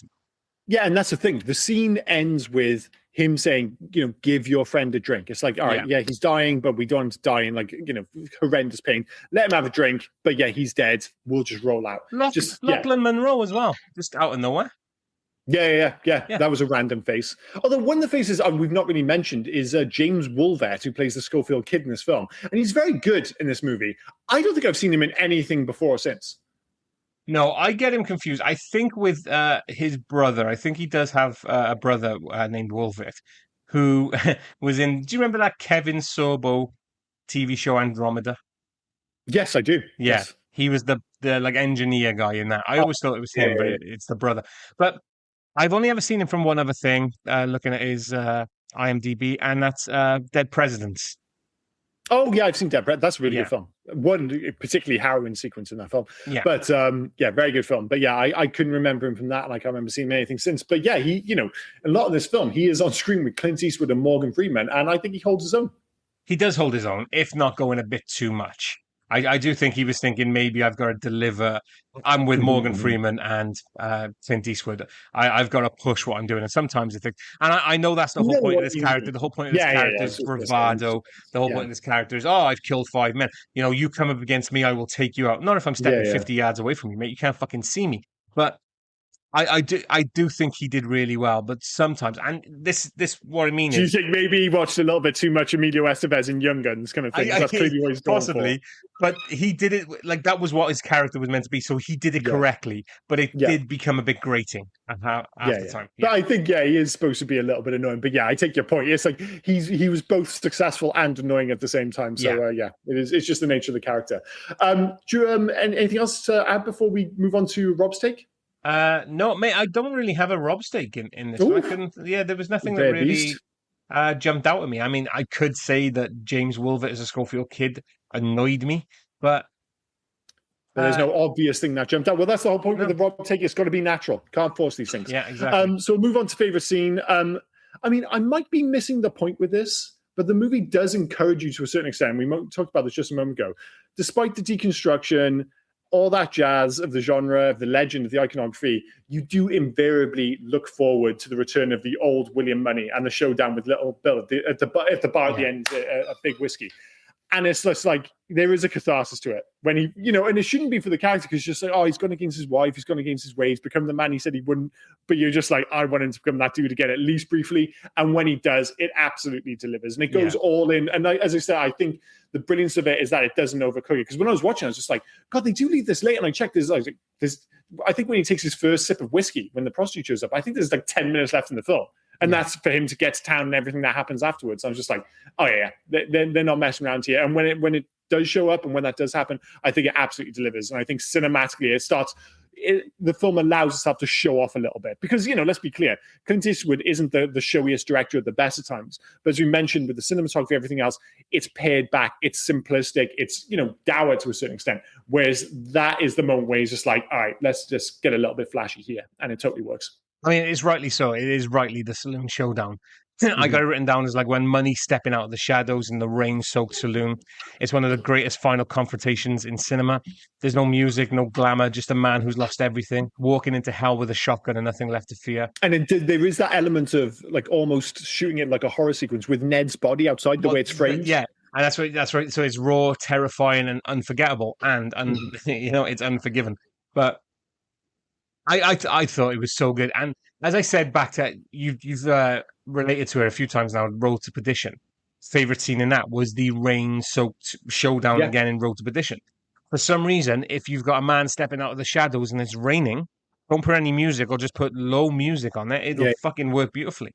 Yeah, and that's the thing. The scene ends with him saying, give your friend a drink. It's like, all right, he's dying, but we don't want him to die in horrendous pain. Let him have a drink, but he's dead. We'll just roll out.
Lachlan Monroe as well, just out of nowhere.
Yeah. That was a random face. Although one of the faces we've not really mentioned is James Woolvett, who plays the Schofield kid in this film. And he's very good in this movie. I don't think I've seen him in anything before or since.
No, I get him confused. I think with his brother, I think he does have a brother named Woolvett, who was in, do you remember that Kevin Sorbo TV show Andromeda?
Yes, I do.
Yeah.
Yes.
He was the engineer guy in that. I always thought it was him, but it's the brother. But I've only ever seen him from one other thing, looking at his IMDb, and that's Dead Presidents.
Oh, yeah, I've seen Dead Presidents. That's a really good film. One particularly harrowing sequence in that film. Yeah. But, very good film. But, I couldn't remember him from that, and I can't remember seeing anything since. But, he, a lot of this film, he is on screen with Clint Eastwood and Morgan Freeman, and I think he holds his own.
He does hold his own, if not going a bit too much. I do think he was thinking maybe I've got to deliver. I'm with Morgan Freeman and Clint Eastwood. I've got to push what I'm doing. And sometimes I think, and I know that's the whole point of this character. The whole point of this character is bravado. The whole point of this character is, I've killed 5 men. You come up against me, I will take you out. Not if I'm stepping 50 yards away from you, mate. You can't fucking see me. But I do think he did really well, but sometimes, and this what I mean is,
do you think maybe he watched a little bit too much Emilio Estevez in Young Guns kind of thing? That's clearly what he's
possibly, but he did it like that was what his character was meant to be, so he did it correctly. But it did become a bit grating after time.
Yeah. But I think he is supposed to be a little bit annoying. But I take your point. It's like he was both successful and annoying at the same time. So it's just the nature of the character. Do you anything else to add before we move on to Rob's take?
No, mate, I don't really have a Rob stake in this. There was nothing that really jumped out at me. I mean, I could say that James Woolvett as a Schofield kid annoyed me, but
But there's no obvious thing that jumped out. Well, that's the whole point
No.
with the Rob take. It's got to be natural. Can't force these things.
Yeah, exactly.
So we'll move on to favorite scene. I mean, I might be missing the point with this, but the movie does encourage you to a certain extent. We talked about this just a moment ago. Despite the deconstruction, all that jazz of the genre, of the legend, of the iconography, you do invariably look forward to the return of the old William Money and the showdown with Little Bill at the bar at the end, a big whiskey. And it's just like, there is a catharsis to it when he, and it shouldn't be for the character because it's just like, oh, he's gone against his wife, he's gone against his ways, become the man he said he wouldn't. But you're just like, I want him to become that dude again, at least briefly. And when he does, it absolutely delivers. And it goes all in. And as I said, I think the brilliance of it is that it doesn't overcook it. Because when I was watching, I was just like, God, they do leave this late. And I checked this. I was like, I think when he takes his first sip of whiskey, when the prostitute shows up, I think there's like 10 minutes left in the film. And that's for him to get to town and everything that happens afterwards. I was just like, oh yeah, they're not messing around here. And when it does show up and when that does happen, I think it absolutely delivers. And I think cinematically the film allows itself to show off a little bit. Because, let's be clear, Clint Eastwood isn't the showiest director at the best of times. But as we mentioned with the cinematography, everything else, it's pared back, it's simplistic, it's, dour to a certain extent. Whereas that is the moment where he's just like, all right, let's just get a little bit flashy here. And it totally works.
I mean, it's rightly so. It is rightly the saloon showdown. I got it written down as like when Money's stepping out of the shadows in the rain-soaked saloon. It's one of the greatest final confrontations in cinema. There's no music, no glamour, just a man who's lost everything, walking into hell with a shotgun and nothing left to fear.
And there is that element of like almost shooting it like a horror sequence with Ned's body outside the way it's framed.
Yeah. And that's right. So it's raw, terrifying, and unforgettable, and it's Unforgiven. But I thought it was so good, and as I said back to you've related to it a few times now. Road to Perdition. Favorite scene in that was the rain-soaked showdown again in Road to Perdition. For some reason, if you've got a man stepping out of the shadows and it's raining, don't put any music or just put low music on it. It'll fucking work beautifully.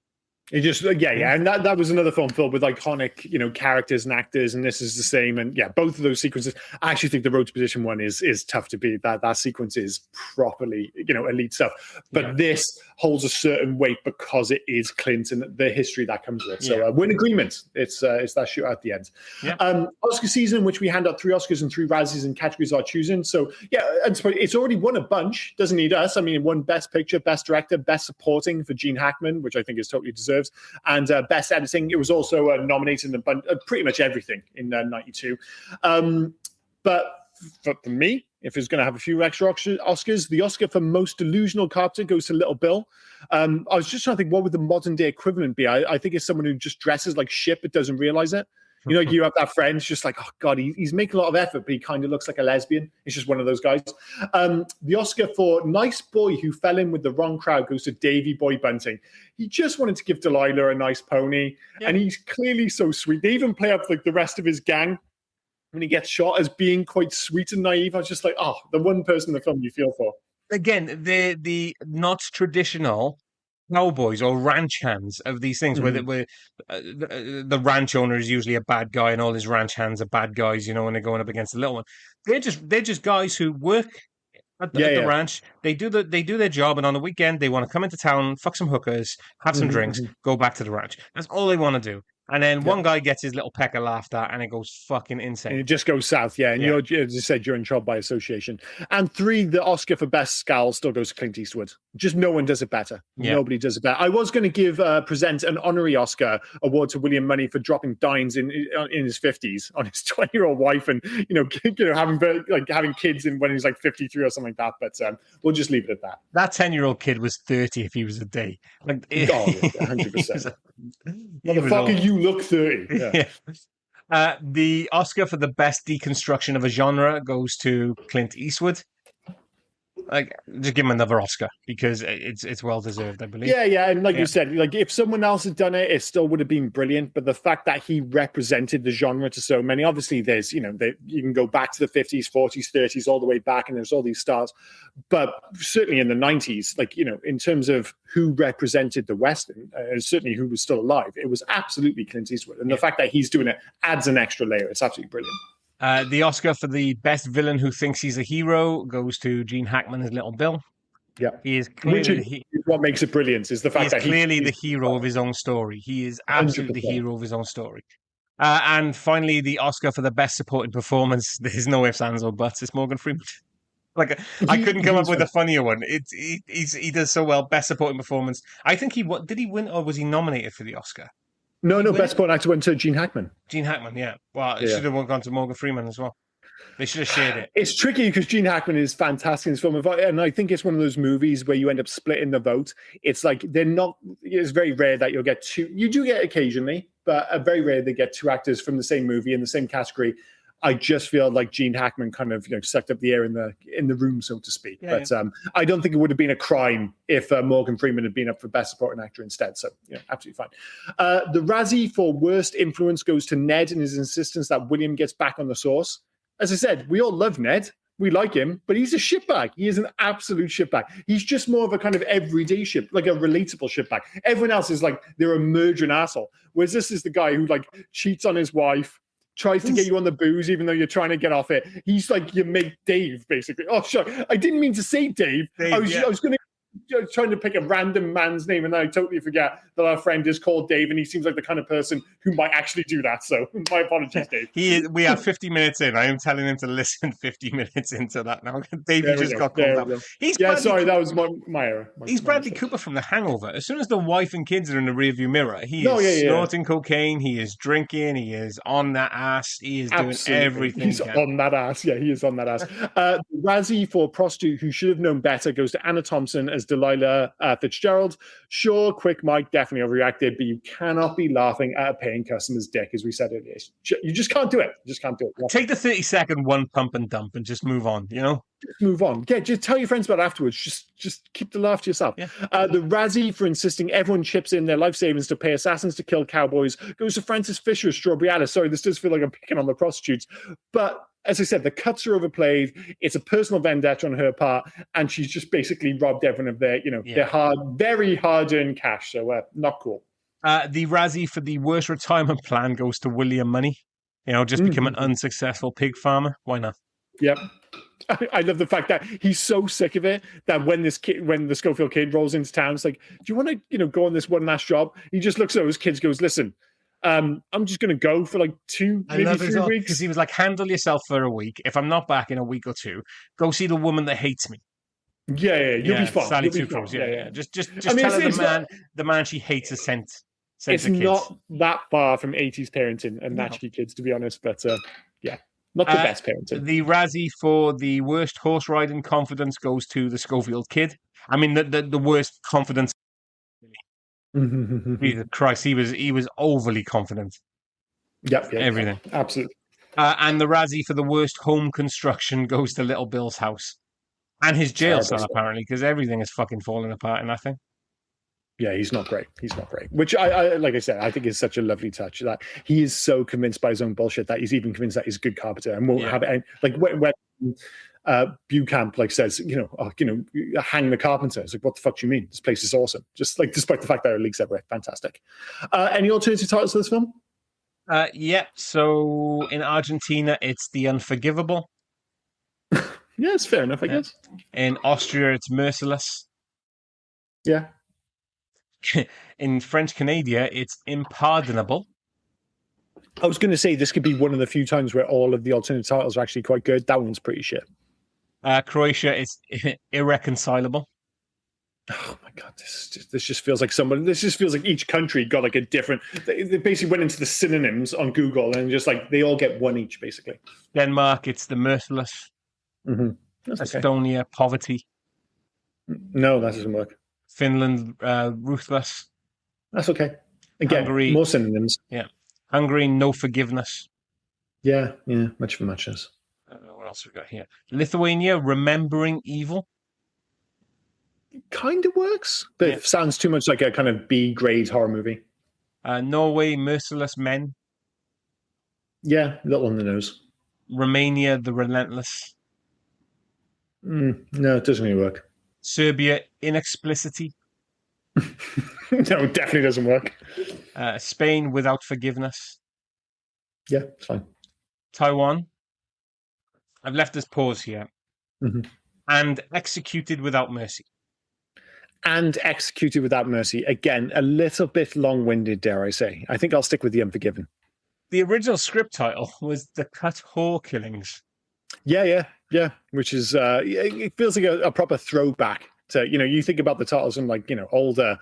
It just and that was another film filled with iconic characters and actors, and this is the same. And both of those sequences, I actually think the Road to Perdition one is tough to beat. That sequence is properly elite stuff, but this holds a certain weight because it is Clint and the history that comes with it. So we're in agreement. It's that shootout at the end. Oscar season in which we hand out 3 Oscars and 3 Razzies in categories our choosing. So it's already won a bunch. Doesn't need us. I mean, it won Best Picture, Best Director, Best Supporting for Gene Hackman, which I think is totally deserved. And Best Editing. It was also nominated in pretty much everything in '92. But for me, if it's going to have a few extra Oscars, the Oscar for Most Delusional Carpenter goes to Little Bill. I was just trying to think, what would the modern day equivalent be? I think it's someone who just dresses like shit but doesn't realize it. You have that friend, it's just like, oh God, he's making a lot of effort, but he kind of looks like a lesbian. It's just one of those guys. The Oscar for Nice Boy Who Fell In With the Wrong Crowd goes to Davy Boy Bunting. He just wanted to give Delilah a nice pony, and he's clearly so sweet. They even play up like the rest of his gang when he gets shot as being quite sweet and naive. I was just like, oh, the one person in the film you feel for.
Again, the not traditional cowboys or ranch hands of these things where the ranch owner is usually a bad guy and all his ranch hands are bad guys, when they're going up against the little one. They're just guys who work at the ranch. They do their job, and on the weekend they want to come into town, fuck some hookers, have some drinks, go back to the ranch. That's all they want to do. And then one guy gets his little pecker laughed at, and it goes fucking insane.
And it just goes south, And you're, as you said, you're in trouble by association. And 3, the Oscar for Best Scowl still goes to Clint Eastwood. Just no one does it better. Nobody does it better. I was going to present an honorary Oscar award to William Money for dropping dines in his 50s on his 20-year-old wife, and having kids when he's like 53 or something like that. But we'll just leave it at that.
That 10-year-old kid was 30 if he was a day.
100%. Motherfucker, you look 30.
The Oscar for the best deconstruction of a genre goes to Clint Eastwood. Just give him another Oscar because it's well deserved, I believe.
And like you said, if someone else had done it, it still would have been brilliant. But the fact that he represented the genre to so many, obviously, there's you can go back to the 50s, 40s, 30s, all the way back, and there's all these stars. But certainly in the 90s, in terms of who represented the Western, certainly who was still alive, it was absolutely Clint Eastwood. And the fact that he's doing it adds an extra layer. It's absolutely brilliant.
The Oscar for the best villain who thinks he's a hero goes to Gene Hackman as Little Bill. He is clearly
what makes it brilliant is the fact that
he's clearly the hero of his own story. He is absolutely the hero of his own story. And finally, the Oscar for the best supporting performance. There's no ifs, ands, or buts. It's Morgan Freeman. Like I couldn't come up
He's
with a funnier one. He does so well. Best supporting performance. I think did he win or was he nominated for the Oscar?
no,
Did he
no.
win
Best
it?
supporting actor went to Gene Hackman.
Gene Hackman, yeah. Well, it
Yeah.
should have gone to Morgan Freeman as well. They should have shared it.
It's tricky because Gene Hackman is fantastic in this film, and I think it's one of those movies where you end up splitting the vote. It's like they're not. It's very rare that you'll get two. You do get occasionally, but very rare they get two actors from the same movie in the same category. I just feel like Gene Hackman kind of sucked up the air in the room, so to speak.
Yeah,
but I don't think it would have been a crime if Morgan Freeman had been up for Best Supporting Actor instead. So absolutely fine. The Razzie for Worst Influence goes to Ned and his insistence that William gets back on the source. As I said, we all love Ned. We like him, but he's a shitbag. He is an absolute shitbag. He's just more of a kind of everyday shit, like a relatable shitbag. Everyone else is like they're a murdering asshole. Whereas this is the guy who like cheats on his wife, tries to get you on the booze even though you're trying to get off it. He's like your mate Dave, basically. Oh, sure. I didn't mean to say Dave. I was going to trying to pick a random man's name and then I totally forget that our friend is called Dave and he seems like the kind of person who might actually do that. So my apologies, Dave.
We are 50 minutes in. I am telling him to listen 50 minutes into that now. Dave, you just got called out.
That was my error.
He's Bradley Cooper from The Hangover. As soon as the wife and kids are in the rearview mirror, he is snorting cocaine, he is drinking, he is on that ass, he is doing everything.
He's on that ass. Yeah, he is on that ass. The Razzie for Prostitute Who Should Have Known Better goes to Anna Thompson as Delilah Fitzgerald. Sure, Quick Mike definitely overreacted, but you cannot be laughing at a paying customer's dick, as we said earlier. You just can't do it. You just can't do it.
Take the 30-second one pump and dump and just move on, Just
move on. Yeah, just tell your friends about it afterwards. Just keep the laugh to yourself.
Yeah.
The Razzie for insisting everyone chips in their life savings to pay assassins to kill cowboys goes to Frances Fisher as Strawberry Alice. Sorry, this does feel like I'm picking on the prostitutes, but as I said, the cuts are overplayed. It's a personal vendetta on her part, and she's just basically robbed everyone of their, their very hard-earned cash. So not cool.
The Razzie for the worst retirement plan goes to William Money. Just become an unsuccessful pig farmer. Why not?
Yep. I love the fact that he's so sick of it that when the Schofield kid rolls into town, it's like, do you want to, go on this one last job? He just looks at his kids, goes, listen, I'm just going to go for like 2, maybe 3 weeks.
Because he was like, handle yourself for a week. If I'm not back in a week or two, go see the woman that hates me.
Yeah, you'll be fine.
Sally Two Crows. Yeah. Just tell her the man she hates is sent
it's not that far from 80s parenting and Latchkey Kids, to be honest. But not the best parenting.
The Razzie for the worst horse riding confidence goes to the Schofield kid. I mean, the worst confidence. Jesus Christ, he was overly confident.
Yep,
everything.
Absolutely.
And the Razzie for the worst home construction goes to Little Bill's house. And his jail cell, apparently, because everything is fucking falling apart in that thing.
Yeah, he's not great. Which I like I said, I think is such a lovely touch that he is so convinced by his own bullshit that he's even convinced that he's a good carpenter and won't have it. Like when Bucamp says, hang the carpenter. It's like, what the fuck do you mean? This place is awesome. Just like, despite the fact that there are leaks everywhere. Fantastic. Any alternative titles for this film?
So in Argentina, it's The Unforgivable.
Yeah, it's fair enough, I guess.
In Austria, it's Merciless.
Yeah.
In French Canada, it's Impardonable.
I was going to say this could be one of the few times where all of the alternative titles are actually quite good. That one's pretty shit.
Croatia, it's Irreconcilable.
Oh my god, this just feels like this just feels like each country got like a different. They basically went into the synonyms on Google and just like they all get one each basically.
Denmark, it's The Merciless.
Mm-hmm.
Estonia, okay. Poverty.
No, that doesn't work.
Finland, Ruthless.
That's okay. Again, Hungary, more synonyms.
Yeah. Hungary, No Forgiveness.
Yeah, much of a muchness.
What else we got here? Lithuania, Remembering Evil.
Kind of works, but it sounds too much like a kind of B-grade horror movie.
Norway, Merciless Men.
Yeah, a little on the nose.
Romania, The Relentless.
No, it doesn't really work.
Serbia, Inexplicity.
No, it definitely doesn't work.
Spain, Without Forgiveness.
Yeah, it's fine.
Taiwan. I've left this pause here.
Mm-hmm.
And Executed Without Mercy.
And Executed Without Mercy. Again, a little bit long-winded, dare I say. I think I'll stick with The Unforgiven.
The original script title was The Cut Whore Killings.
Yeah. Yeah, which is it feels like a proper throwback to, you think about the titles in like older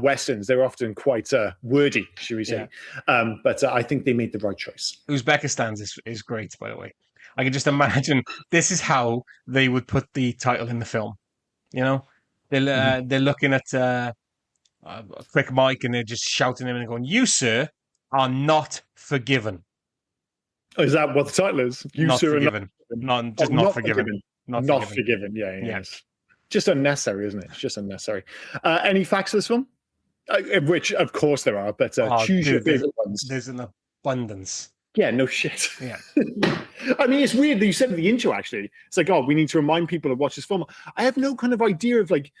westerns. They're often quite wordy, should we say? But I think they made the right choice.
Uzbekistan is great, by the way. I can just imagine this is how they would put the title in the film. They're looking at a quick mic and they're just shouting him and going, "You, sir, are not forgiven."
Oh, is that what the title is? You,
Not
sir,
forgiven. Not forgiven.
Not forgiven. Yeah. Yes. Just unnecessary, isn't it? It's just unnecessary. Any facts for this film? Which, of course, there are, but choose your favorite ones.
There's an abundance.
Yeah, no shit.
Yeah.
I mean, it's weird that you said at the intro, actually. It's like, we need to remind people to watch this film. I have no kind of idea of, like,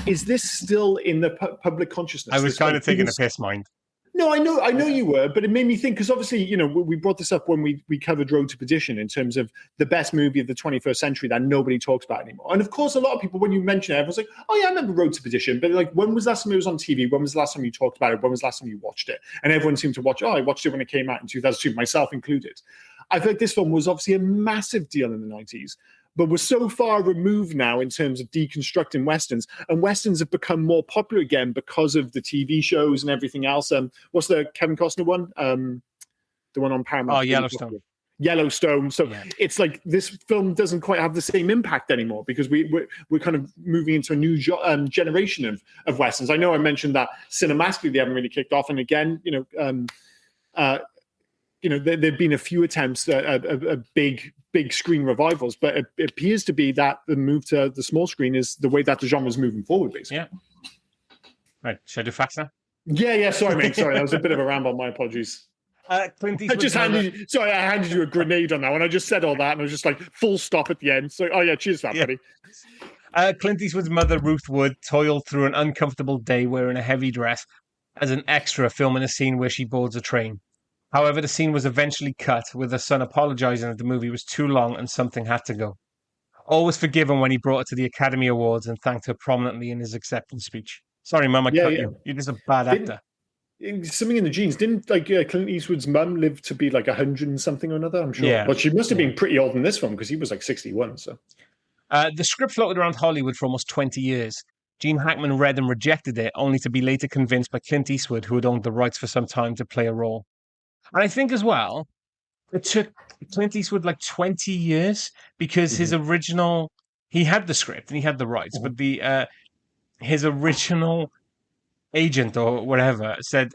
is this still in the public consciousness?
I was kind of taking a piss, mind.
No, I know you were, but it made me think, because obviously, we brought this up when we covered Road to Perdition in terms of the best movie of the 21st century that nobody talks about anymore. And of course, a lot of people, when you mention it, everyone's like, oh yeah, I remember Road to Perdition. But like, when was the last time it was on TV? When was the last time you talked about it? When was the last time you watched it? And everyone seemed to watch, I watched it when it came out in 2002, myself included. I feel like this film was obviously a massive deal in the 90s. But we're so far removed now in terms of deconstructing westerns, and westerns have become more popular again because of the TV shows and everything else. What's the Kevin Costner one? The one on Paramount.
Oh, Yellowstone.
Yellowstone. So it's like this film doesn't quite have the same impact anymore because we're kind of moving into a new generation of westerns. I know I mentioned that cinematically they haven't really kicked off, and again, there've been a few attempts at big screen revivals, but it appears to be that the move to the small screen is the way that the genre is moving forward, basically.
Yeah. Right. Should I do facts now?
Yeah. Sorry, mate. Sorry, that was a bit of a ramble. My apologies.
Clint Eastwood
I handed you a grenade on that one. I just said all that, and I was just like full stop at the end. So, cheers for that, buddy.
Clint Eastwood's mother, Ruth Wood, toiled through an uncomfortable day wearing a heavy dress as an extra filming a scene where she boards a train. However, the scene was eventually cut, with her son apologizing that the movie was too long and something had to go. All was forgiven when he brought her to the Academy Awards and thanked her prominently in his acceptance speech. Sorry, Mum, I cut you. You're just a bad actor.
Something in the genes. Didn't Clint Eastwood's mum live to be like 100 and something or another? I'm sure.
Yeah.
But she must have been pretty old in this one because he was like 61. So
the script floated around Hollywood for almost 20 years. Gene Hackman read and rejected it, only to be later convinced by Clint Eastwood, who had owned the rights for some time, to play a role. And I think as well, it took Clint Eastwood like 20 years because his original, he had the script and he had the rights, but his original agent or whatever said,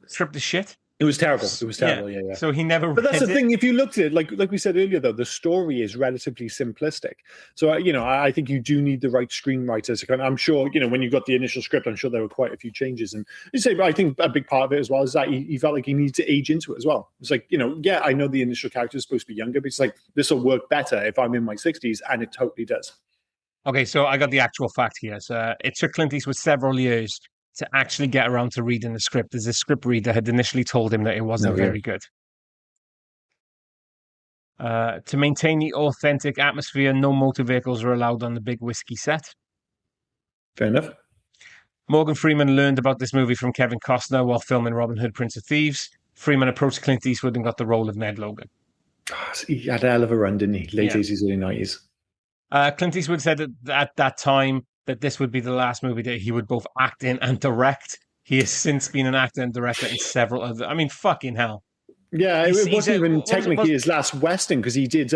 script is shit.
it was terrible. It was terrible. Yeah.
So he never.
But that's the thing. If you looked at it, like we said earlier, though, the story is relatively simplistic. So I think you do need the right screenwriters. I'm sure when you got the initial script, I'm sure there were quite a few changes. And but I think a big part of it as well is that he felt like he needed to age into it as well. It's like I know the initial character is supposed to be younger, but it's like this will work better if I'm in my 60s, and it totally does.
Okay, so I got the actual fact here. So it took Clint Eastwood several years to actually get around to reading the script, as the script reader had initially told him that it wasn't very good. To maintain the authentic atmosphere, no motor vehicles were allowed on the big whiskey set.
Fair enough.
Morgan Freeman learned about this movie from Kevin Costner while filming Robin Hood, Prince of Thieves. Freeman approached Clint Eastwood and got the role of Ned Logan.
He had a hell of a run, didn't he? Late 80s, early 90s.
Clint Eastwood said at that time that this would be the last movie that he would both act in and direct. He has since been an actor and director in several other... I mean, fucking hell.
Yeah, it wasn't even technically his last Western, because he did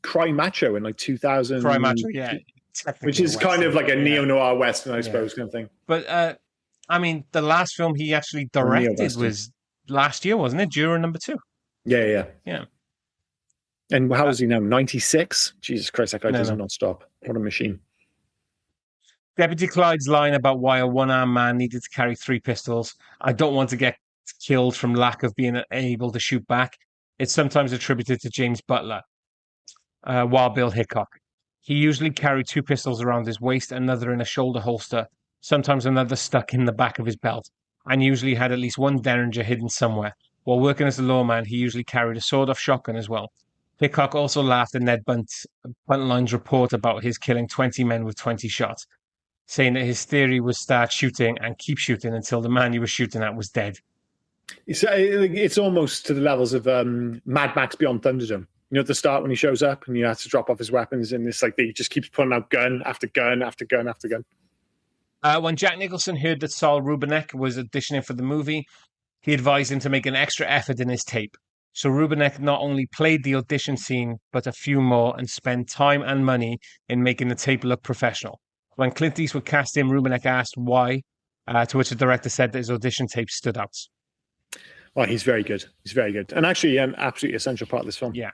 Cry Macho in like 2000.
Cry Macho, yeah.
Which is kind of like a neo-noir Western, I suppose, kind of thing.
But, I mean, the last film he actually directed was last year, wasn't it? Juror number 2.
Yeah. And how is he now? 96? Jesus Christ, that guy does not stop. What a machine.
Deputy Clyde's line about why a one-armed man needed to carry 3 pistols, I don't want to get killed from lack of being able to shoot back. It's sometimes attributed to James Butler, Wild Bill Hickok. He usually carried 2 pistols around his waist, another in a shoulder holster, sometimes another stuck in the back of his belt, and usually had at least one derringer hidden somewhere. While working as a lawman, he usually carried a sawed-off shotgun as well. Hickok also laughed at Ned Buntline's report about his killing 20 men with 20 shots, saying that his theory was start shooting and keep shooting until the man he was shooting at was dead.
It's almost to the levels of Mad Max Beyond Thunderdome. You know, at the start when he shows up and he has to drop off his weapons, and it's like he just keeps pulling out gun after gun after gun after gun.
When Jack Nicholson heard that Saul Rubinek was auditioning for the movie, he advised him to make an extra effort in his tape. So Rubinek not only played the audition scene, but a few more, and spent time and money in making the tape look professional. When Clint Eastwood cast him, Rubinek asked why, to which the director said that his audition tape stood out.
Well, he's very good. He's very good. And actually an absolutely essential part of this film.
Yeah.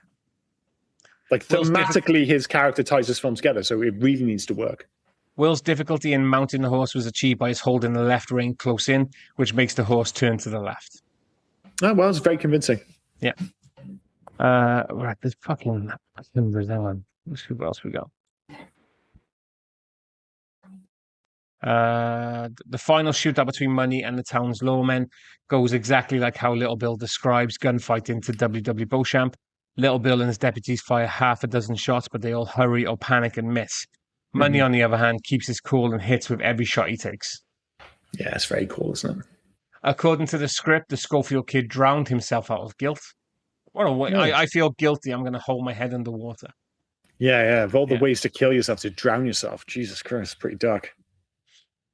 Like thematically, his character ties this film together, so it really needs to work.
Will's difficulty in mounting the horse was achieved by his holding the left rein close in, which makes the horse turn to the left.
Oh, well, it's very convincing.
Yeah. Right, there's fucking numbers. Hang on. Let's see what else we got. The final shootout between Money and the town's lawmen goes exactly like how Little Bill describes gunfighting to W.W. Beauchamp. Little Bill and his deputies fire half a dozen shots, but they all hurry or panic and miss. Money, on the other hand, keeps his cool and hits with every shot he takes.
Yeah, it's very cool, isn't it?
According to the script, the Schofield kid drowned himself out of guilt. What a way!
Nice.
I feel guilty. I'm going to hold my head underwater.
Yeah. Of all the ways to kill yourself, to drown yourself. Jesus Christ, pretty dark.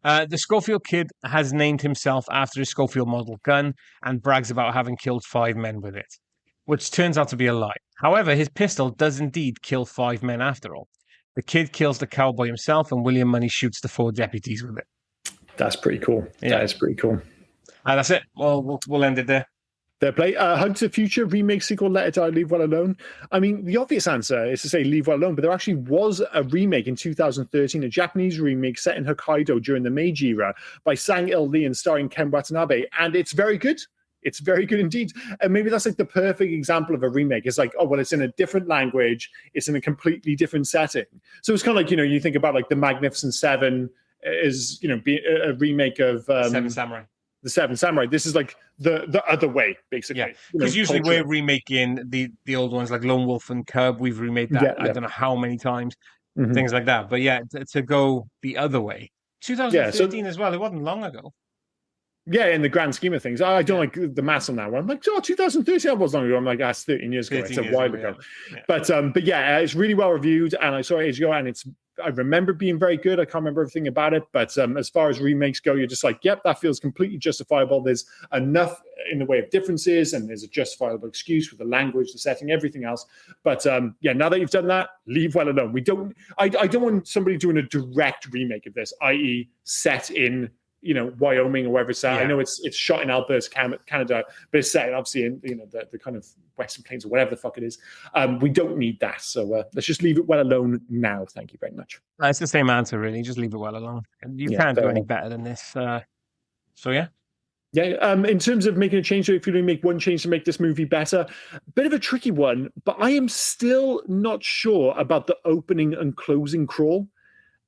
The Schofield kid has named himself after his Schofield model gun and brags about having killed 5 men with it, which turns out to be a lie. However, his pistol does indeed kill 5 men after all. The kid kills the cowboy himself, and William Money shoots the 4 deputies with it.
That's pretty cool.
Yeah.
That is pretty cool.
And that's it. Well, we'll end it there.
Fair play. Hug to Future remake sequel, Let It Die, Leave Well Alone. I mean, the obvious answer is to say Leave Well Alone, but there actually was a remake in 2013, a Japanese remake set in Hokkaido during the Meiji era by Sang-il Lee and starring Ken Watanabe, and it's very good. It's very good indeed. And maybe that's like the perfect example of a remake. It's like, oh, well, it's in a different language. It's in a completely different setting. So it's kind of like, you think about like The Magnificent Seven is, a remake of...
Seven Samurai.
The Seven Samurai. This is like the other way, basically.
Yeah, because usually we're remaking the old ones like Lone Wolf and Cub. We've remade that I don't know how many times, things like that. But yeah, to go the other way. 2013 as well. It wasn't long ago.
Yeah, in the grand scheme of things. I don't like the maths on that one. I'm like, 2013, that was long ago. I'm like, that's 13 years ago. It's a while ago. Yeah. But yeah, it's really well reviewed, and I saw it ages ago, and I remember being very good. I can't remember everything about it, but as far as remakes go, you're just like, yep, that feels completely justifiable. There's enough in the way of differences, and there's a justifiable excuse with the language, the setting, everything else. But yeah, now that you've done that, leave well alone. I don't want somebody doing a direct remake of this, i.e. set in Wyoming or wherever it's at. Yeah. I know it's shot in Alberta, Canada, but it's set obviously in the kind of Western Plains or whatever the fuck it is. We don't need that, so let's just leave it well alone now. Thank you very much.
It's the same answer, really. Just leave it well alone. You can't do any better than this. So yeah.
Yeah, in terms of making a change, so if you only make one change to make this movie better, bit of a tricky one, but I am still not sure about the opening and closing crawl.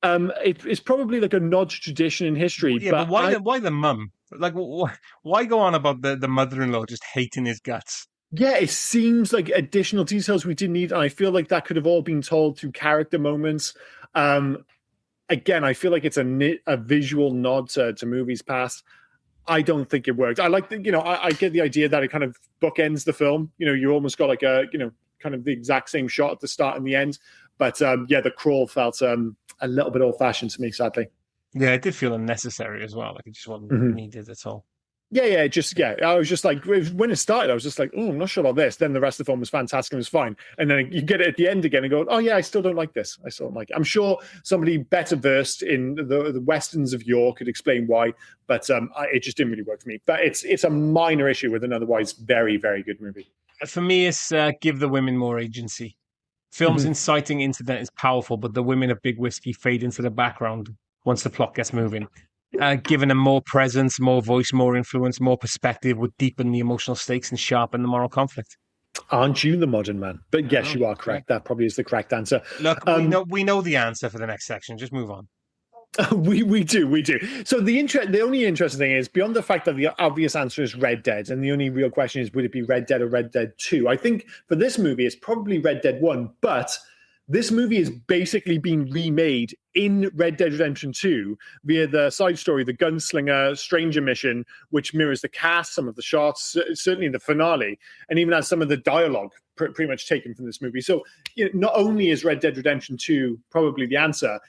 It's probably like a nod to tradition in history.
Yeah, but why the mum? Like, why go on about the mother-in-law just hating his guts?
Yeah, it seems like additional details we didn't need, and I feel like that could have all been told through character moments. Again, I feel like it's a visual nod to movies past. I don't think it works. I like I get the idea that it kind of bookends the film. You almost got like a kind of the exact same shot at the start and the end. But yeah, the crawl felt a little bit old-fashioned to me, sadly.
Yeah, it did feel unnecessary as well. Like it just wasn't needed at all.
Yeah. I was just like, when it started, I was just like, oh, I'm not sure about this. Then the rest of the film was fantastic and it was fine. And then you get it at the end again and go, oh yeah, I still don't like this. I still don't like it. I'm sure somebody better versed in the westerns of yore could explain why, but it just didn't really work for me. But it's a minor issue with an otherwise very, very good movie.
For me, it's give the women more agency. Films inciting incident is powerful, but the women of Big Whiskey fade into the background once the plot gets moving. Giving them more presence, more voice, more influence, more perspective would deepen the emotional stakes and sharpen the moral conflict.
Aren't you the modern man? But yes, you are correct. That probably is the correct answer.
Look, we know the answer for the next section. Just move on.
We do. So the only interesting thing is, beyond the fact that the obvious answer is Red Dead, and the only real question is, would it be Red Dead or Red Dead 2? I think for this movie, it's probably Red Dead 1, but this movie is basically being remade in Red Dead Redemption 2 via the side story, the Gunslinger Stranger mission, which mirrors the cast, some of the shots, certainly the finale, and even has some of the dialogue pretty much taken from this movie. So not only is Red Dead Redemption 2 probably the answer,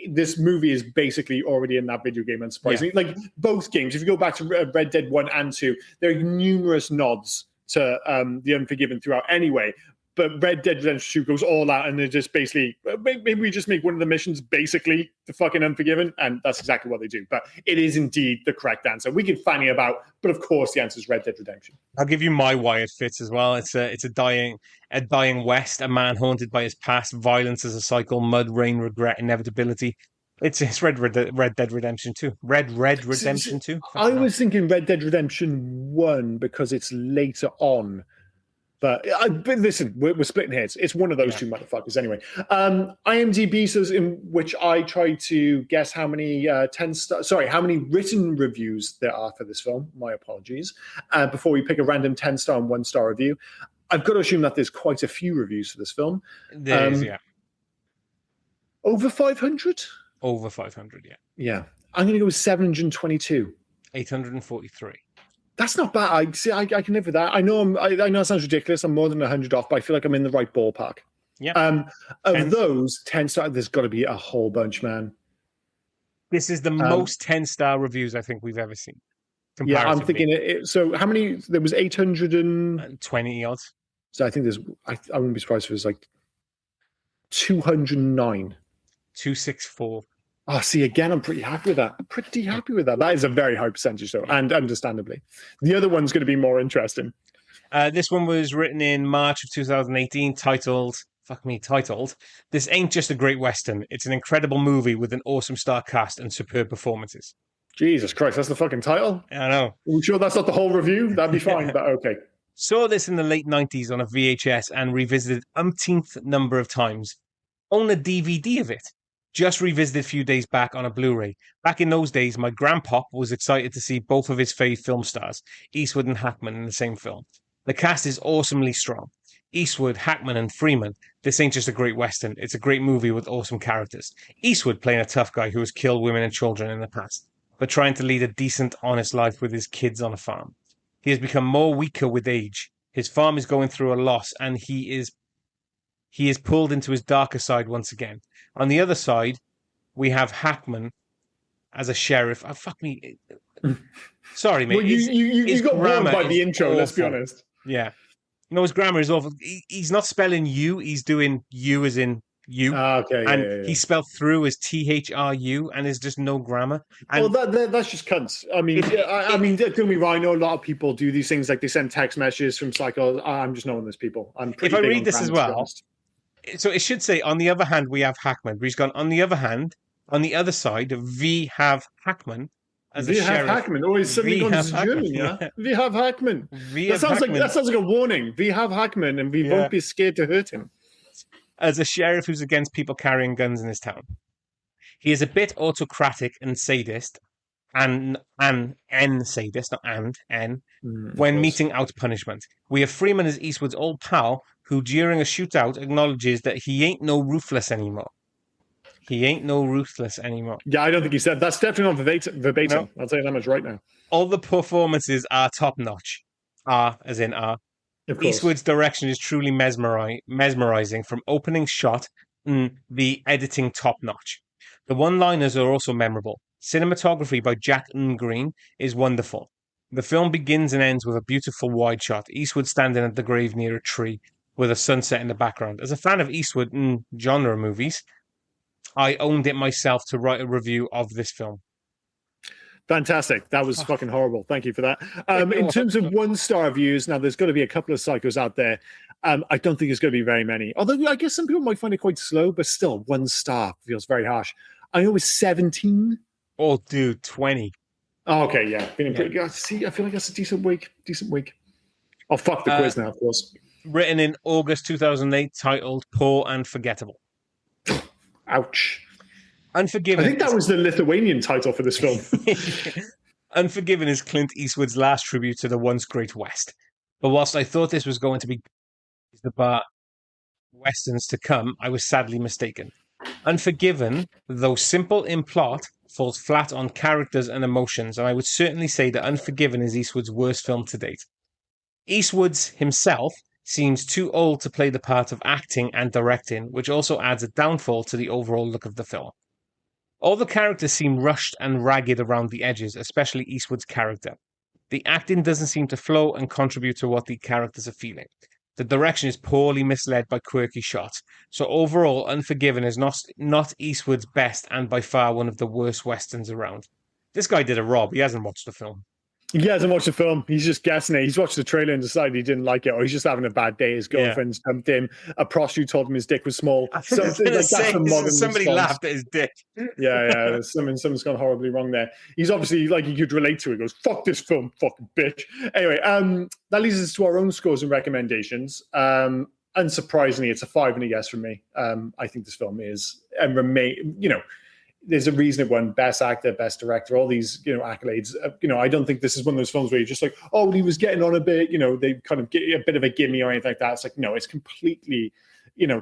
this movie is basically already in that video game, unsurprisingly. Like both games, if you go back to Red Dead 1 and 2, there are numerous nods to The Unforgiven throughout anyway. But Red Dead Redemption 2 goes all out, and they just basically, maybe we just make one of the missions basically the fucking Unforgiven, and that's exactly what they do. But it is indeed the correct answer. We can fanny about, but of course the answer is Red Dead Redemption.
I'll give you my why it fits as well. It's a dying West, a man haunted by his past, violence as a cycle, mud, rain, regret, inevitability. It's Red Dead Redemption 2. Red Redemption 2.
I was thinking Red Dead Redemption 1 because it's later on. But listen, we're splitting heads. It's one of those two motherfuckers anyway. IMDb says, in which I tried to guess how many how many written reviews there are for this film. My apologies. Before we pick a random 10-star and 1-star review, I've got to assume that there's quite a few reviews for this film.
There is, yeah.
Over 500?
Over 500, yeah.
Yeah. I'm going to go with 722.
843.
That's not bad. I can live with that. I know it sounds ridiculous. I'm more than 100 off, but I feel like I'm in the right ballpark.
Yeah.
Of those 10-star, there's got to be a whole bunch, man.
This is the most 10-star reviews I think we've ever seen.
Yeah, I'm thinking. So how many? There was
820 odd.
So I think there's. I wouldn't be surprised if it was like 209.
264.
Oh, see, again, I'm pretty happy with that. That is a very high percentage, though, and understandably. The other one's going to be more interesting.
This one was written in March of 2018, titled, This Ain't Just a Great Western. It's an incredible movie with an awesome star cast and superb performances.
Jesus Christ, that's the fucking title?
I know.
Are we sure that's not the whole review? That'd be fine, but okay.
Saw this in the late 90s on a VHS and revisited umpteenth number of times. Own a DVD of it. Just revisited a few days back on a Blu-ray. Back in those days, my grandpop was excited to see both of his fave film stars, Eastwood and Hackman, in the same film. The cast is awesomely strong. Eastwood, Hackman, and Freeman. This ain't just a great Western. It's a great movie with awesome characters. Eastwood playing a tough guy who has killed women and children in the past, but trying to lead a decent, honest life with his kids on a farm. He has become more weaker with age. His farm is going through a loss, and he is pulled into his darker side once again. On the other side, we have Hackman as a sheriff. Oh, fuck me. Sorry, mate.
Well, you got warned by the intro,
awful.
Let's be honest.
Yeah. No, his grammar is awful. He's not spelling you. He's doing you as in you.
Okay.
And he spelled through as THRU, and there's just no grammar. And
well, that's just cunts. I mean, don't get me wrong. I know a lot of people do these things, like they send text messages from Psycho. I'm just knowing those people.
If I read this as well, so it should say, on the other hand, we have Hackman. But he's gone, on the other hand, on the other side, we have Hackman as a sheriff.
We have Hackman. Oh, he's suddenly gone to German, yeah? We have Hackman. That sounds like a warning. We have Hackman, and we won't be scared to hurt him.
As a sheriff who's against people carrying guns in his town. He is a bit autocratic and sadist, and sadist, not N, when meting out punishment. We have Freeman as Eastwood's old pal, who during a shootout acknowledges that he ain't no ruthless anymore. Yeah,
I don't think he said that's definitely not verbatim. No. I'll tell you that much right now.
All the performances are top notch. As in R. Eastwood's direction is truly mesmerizing, from opening shot and the editing top notch. The one-liners are also memorable. Cinematography by Jack Green is wonderful. The film begins and ends with a beautiful wide shot. Eastwood standing at the grave near a tree with a sunset in the background. As a fan of Eastwood and genre movies, I owned it myself to write a review of this film.
Fantastic. That was fucking horrible. Thank you for that. In terms of 1-star reviews, now there's got to be a couple of psychos out there. I don't think there's going to be very many. Although I guess some people might find it quite slow, but still, 1 star feels very harsh. I know it's 17.
Oh, dude, 20.
Oh, okay, yeah. Feeling pretty good. See, I feel like that's a decent week. Oh, fuck the quiz now, of course.
Written in August 2008, titled Poor and Forgettable.
Ouch.
Unforgiven.
I think that was the Lithuanian title for this film.
Unforgiven is Clint Eastwood's last tribute to the once great West. But whilst I thought this was going to be the bar westerns to come, I was sadly mistaken. Unforgiven, though simple in plot, falls flat on characters and emotions, and I would certainly say that Unforgiven is Eastwood's worst film to date. Eastwood's himself seems too old to play the part of acting and directing, which also adds a downfall to the overall look of the film. All the characters seem rushed and ragged around the edges, especially Eastwood's character. The acting doesn't seem to flow and contribute to what the characters are feeling. The direction is poorly misled by quirky shots. So overall, Unforgiven is not Eastwood's best and by far one of the worst westerns around. This guy did a Rob. He hasn't watched the film.
He hasn't watched the film. He's just guessing it. He's watched the trailer and decided he didn't like it, or he's just having a bad day. His girlfriend dumped him. A prostitute told him his dick was small.
Somebody laughed at his dick.
Yeah. Something's gone horribly wrong there. He's obviously like he could relate to it. He goes, "Fuck this film, fucking bitch." Anyway, that leads us to our own scores and recommendations. Unsurprisingly, it's a 5 and a yes from me. I think this film is and remain. There's a reason it won Best Actor, Best Director, all these, accolades. I don't think this is one of those films where you're just like, oh, well, he was getting on a bit, they kind of get a bit of a gimme or anything like that. It's like, no, it's completely,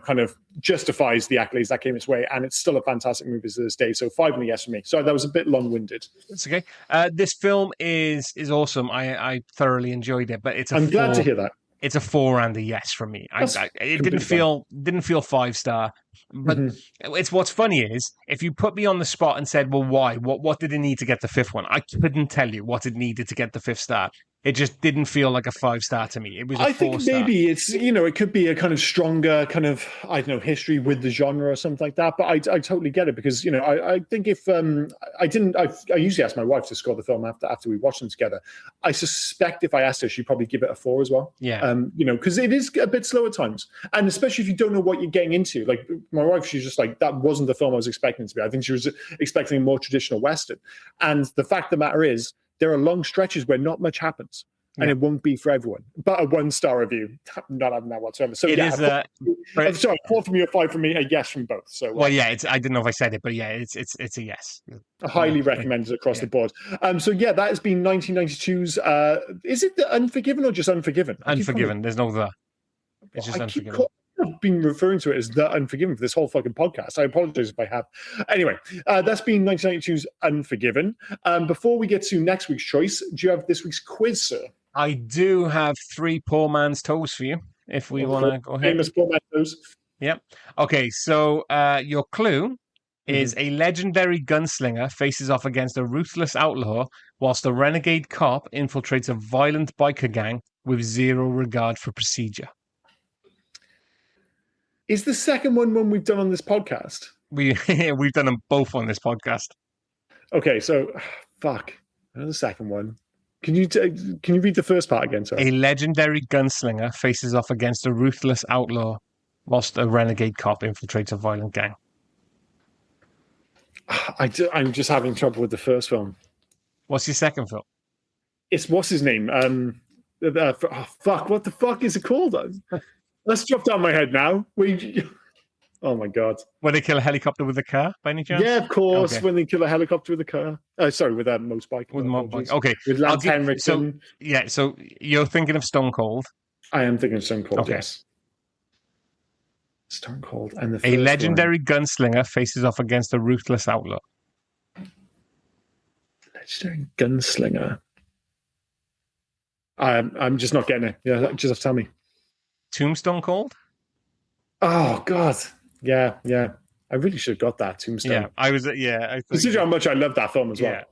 kind of justifies the accolades that came its way. And it's still a fantastic movie to this day. So 5 and a yes for me. Sorry, that was a bit long-winded.
It's okay. This film is awesome. I thoroughly enjoyed it, but
I'm glad to hear that.
It's a 4 and a yes from me. It didn't feel 5-star. But it's what's funny is if you put me on the spot and said, well, why? What did it need to get the 5th one? I couldn't tell you what it needed to get the 5th star. It just didn't feel like a 5-star to me. It was a 4-star.
I think maybe it's, it could be a kind of stronger kind of, history with the genre or something like that. But I totally get it because, I think if I usually ask my wife to score the film after we watch them together. I suspect if I asked her, she'd probably give it a 4 as well.
Yeah.
Because it is a bit slow at times. And especially if you don't know what you're getting into. Like my wife, she's just like, that wasn't the film I was expecting it to be. I think she was expecting a more traditional Western. And the fact of the matter is, there are long stretches where not much happens, and it won't be for everyone. But a 1-star review, not having that whatsoever. So
it is.
Sorry, 4 from you, a 5 from me, a yes from both. So
well, yeah, I didn't know if I said it, but yeah, it's a yes.
Highly recommended across the board. So yeah, that has been 1992's. Is it the Unforgiven or just Unforgiven?
Unforgiven. There's no the. It's just Unforgiven.
I've been referring to it as The Unforgiven for this whole fucking podcast. I apologize if I have. Anyway, that's been 1992's Unforgiven. Before we get to next week's choice, do you have this week's quiz, sir?
I do have 3 poor man's toes for you, if we want to go ahead.
Famous poor man's toes.
Yep. Okay, so your clue is a legendary gunslinger faces off against a ruthless outlaw whilst a renegade cop infiltrates a violent biker gang with zero regard for procedure.
Is the second one we've done on this podcast?
We've done them both on this podcast.
Okay, so fuck. The second one. Can you read the first part again? Sorry.
A legendary gunslinger faces off against a ruthless outlaw, whilst a renegade cop infiltrates a violent gang.
I'm just having trouble with the first film.
What's your second film?
What's his name? Fuck. What the fuck is it called? Let's drop down my head now. Oh my god!
When they kill a helicopter with a car, by any chance?
Yeah, of course. Okay. When they kill a helicopter with a car. Sorry, with a motorbike.
With a motorbike. Okay.
With Lance Henriksen.
So you're thinking of Stone Cold.
I am thinking of Stone Cold.
Okay.
Yes. Stone Cold and the
a legendary gunslinger faces off against a ruthless outlaw.
Legendary gunslinger. I'm just not getting it. Yeah, just have to tell me.
Tombstone Cold?
Oh God, yeah. I really should have got that Tombstone.
Yeah, I was. Yeah,
consider how much I love that film as well.
Yeah.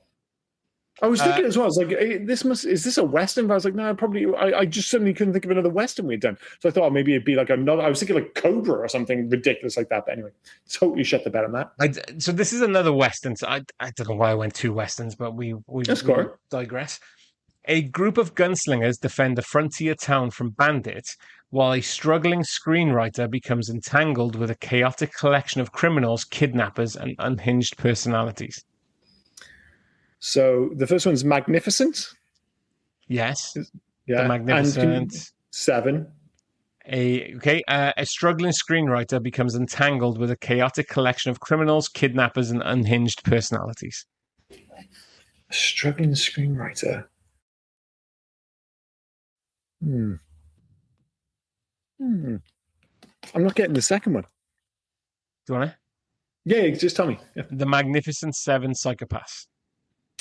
I was thinking as well. I was like, is this a Western? But I was like, no, I just suddenly couldn't think of another Western we'd done. So I thought maybe it'd be like another. I was thinking like Cobra or something ridiculous like that. But anyway, totally shut the bed on that.
So this is another Western. So I don't know why I went 2 Westerns, but we digress. A group of gunslingers defend a frontier town from bandits, while a struggling screenwriter becomes entangled with a chaotic collection of criminals, kidnappers, and unhinged personalities.
So the first one's Magnificent.
Yes.
Yeah.
The Magnificent.
7.
A struggling screenwriter becomes entangled with a chaotic collection of criminals, kidnappers, and unhinged personalities.
A struggling screenwriter. I'm not getting the second one.
Do you want to?
Yeah, just tell me. Yeah.
The Magnificent 7 Psychopaths.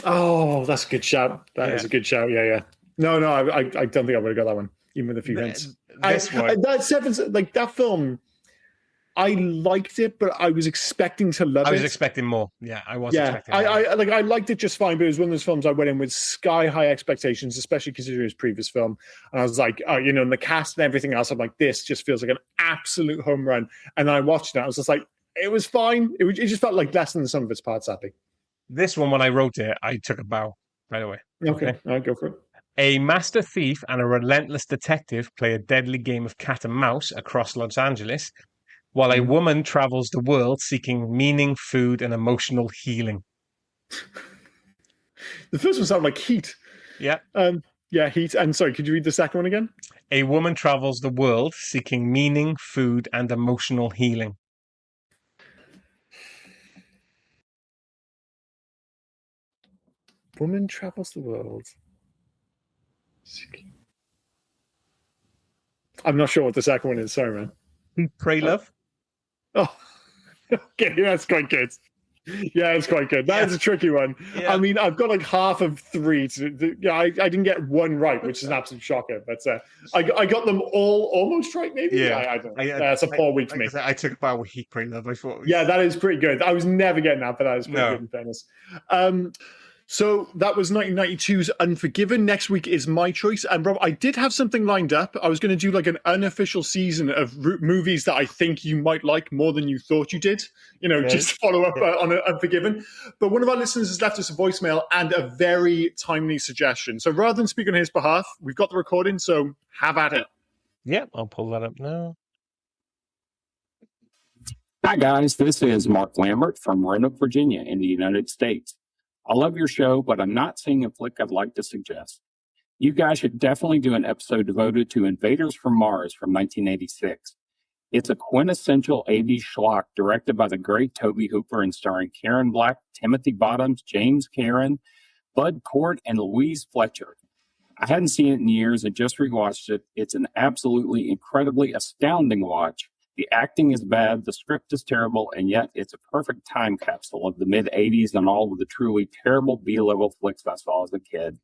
Oh, that's a good shout. That is a good shout. Yeah. No, I don't think I would have got that one, even with a few hints.
This one,
that film, I liked it, but I was expecting to love it.
I was expecting more. Yeah, I was
Yeah,
expecting more.
I liked it just fine, but it was one of those films I went in with sky high expectations, especially considering his previous film. And I was like, and the cast and everything else, I'm like, this just feels like an absolute home run. And then I watched it, I was just like, it was fine. It just felt like less than the sum of its parts, happy.
This one, when I wrote it, I took a bow right away.
Okay, all right, go for it.
A master thief and a relentless detective play a deadly game of cat and mouse across Los Angeles, while a woman travels the world seeking meaning, food, and emotional healing.
The first one sounded like Heat.
Yeah.
Yeah, Heat. And sorry, could you read the second one again?
A woman travels the world seeking meaning, food, and emotional healing.
Woman travels the world. I'm not sure what the second one is. Sorry, man.
Eat, Pray, Love.
Oh, okay, that's quite good. Yeah, it's quite good. That is a tricky one.
Yeah.
I mean, I've got like half of three. I didn't get one right, which is an absolute shocker. But I got them all almost right, maybe.
Yeah,
I don't know. That's a poor week for me.
I took a bow with Eat, Pray, Love. I thought.
Yeah, that is pretty good. I was never getting that, but that is pretty good in fairness. So that was 1992's Unforgiven. Next week is my choice. And Rob, I did have something lined up. I was going to do like an unofficial season of movies that I think you might like more than you thought you did. Just follow up on Unforgiven. But one of our listeners has left us a voicemail and a very timely suggestion. So rather than speak on his behalf, we've got the recording. So have at it.
Yeah, I'll pull that up now.
Hi, guys. This is Mark Lambert from Roanoke, Virginia, in the United States. I love your show, but I'm not seeing a flick I'd like to suggest. You guys should definitely do an episode devoted to Invaders from Mars from 1986. It's a quintessential 80s schlock directed by the great Tobe Hooper and starring Karen Black, Timothy Bottoms, James Karen, Bud Cort, and Louise Fletcher. I hadn't seen it in years and just rewatched it. It's an absolutely incredibly astounding watch. The acting is bad, the script is terrible, and yet it's a perfect time capsule of the mid-'80s and all of the truly terrible B-level flicks I saw as a kid.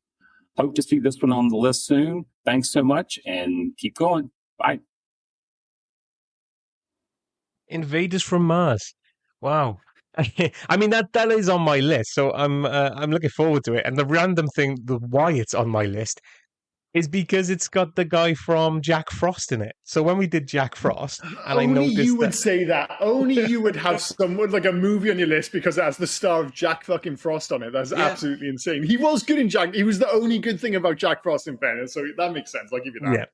Hope to see this one on the list soon. Thanks so much, and keep going. Bye.
Invaders from Mars. Wow. I mean that is on my list, so I'm looking forward to it. And the random thing, why it's on my list, is because it's got the guy from Jack Frost in it. So when we did Jack Frost, and
only
I noticed
you would say that. Only you would have someone like a movie on your list because it has the star of Jack fucking Frost on it. That's absolutely insane. He was good in Jack. He was the only good thing about Jack Frost, in fairness. So that makes sense. I'll give you that.
Yeah.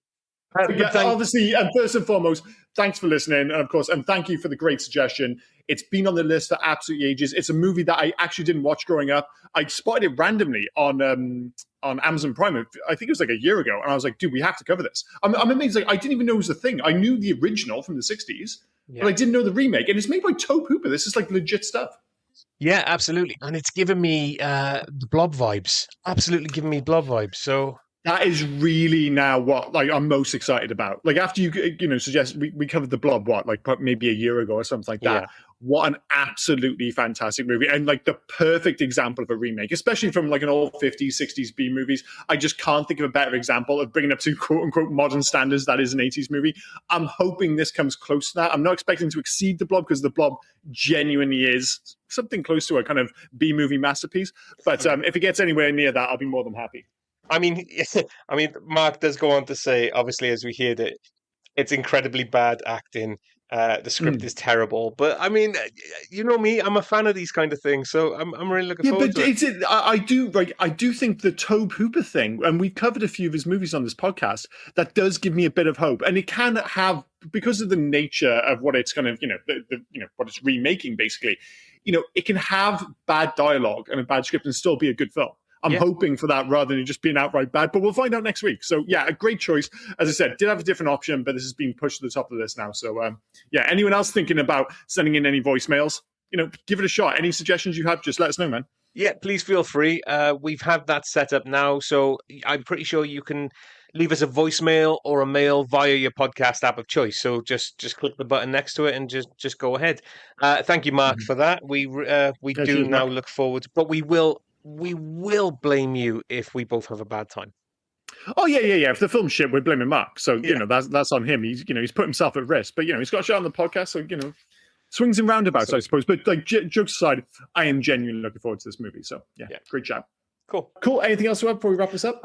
Obviously, and first and foremost, thanks for listening, and of course, and thank you for the great suggestion. It's been on the list for absolutely ages. It's a movie that I actually didn't watch growing up. I spotted it randomly on Amazon Prime. I think it was like a year ago, and I was like, "Dude, we have to cover this." I'm amazed. Like, I didn't even know it was a thing. I knew the original from the '60s, but I didn't know the remake. And it's made by Tobe Hooper. This is like legit stuff.
Yeah, absolutely, and it's given me the Blob vibes. Absolutely giving me Blob vibes. So.
That is really now what I'm most excited about. Like after you suggest we covered the Blob maybe a year ago or something like that. Yeah. What an absolutely fantastic movie, and like the perfect example of a remake, especially from like an old 50s, 60s B movies. I just can't think of a better example of bringing up to quote unquote modern standards that is an 80s movie. I'm hoping this comes close to that. I'm not expecting to exceed the Blob because the Blob genuinely is something close to a kind of B movie masterpiece. But if it gets anywhere near that, I'll be more than happy.
I mean, Mark does go on to say, obviously, as we hear that it's incredibly bad acting. The script is terrible, but I mean, you know me, I'm a fan of these kind of things, so I'm really looking forward to it.
I do think the Tobe Hooper thing, and we've covered a few of his movies on this podcast, that does give me a bit of hope, and it can have, because of the nature of what it's kind of, what it's remaking, basically, it can have bad dialogue and a bad script and still be a good film. I'm hoping for that rather than just being outright bad, but we'll find out next week. So yeah, a great choice. As I said, did have a different option, but this has been pushed to the top of the list now. So anyone else thinking about sending in any voicemails, give it a shot. Any suggestions you have, just let us know, man.
Yeah, please feel free. We've had that set up now, so I'm pretty sure you can leave us a voicemail or a mail via your podcast app of choice. So just click the button next to it and just go ahead. Thank you, Mark, for that. We do now look forward, but we will blame you if we both have a bad time.
Oh yeah. If the film's shit, we're blaming Mark. So you know that's on him. He's put himself at risk. But he's got a show on the podcast. So swings and roundabouts, I suppose. But like jokes aside, I am genuinely looking forward to this movie. So yeah. Great job. Cool. Anything else to add before we wrap this up?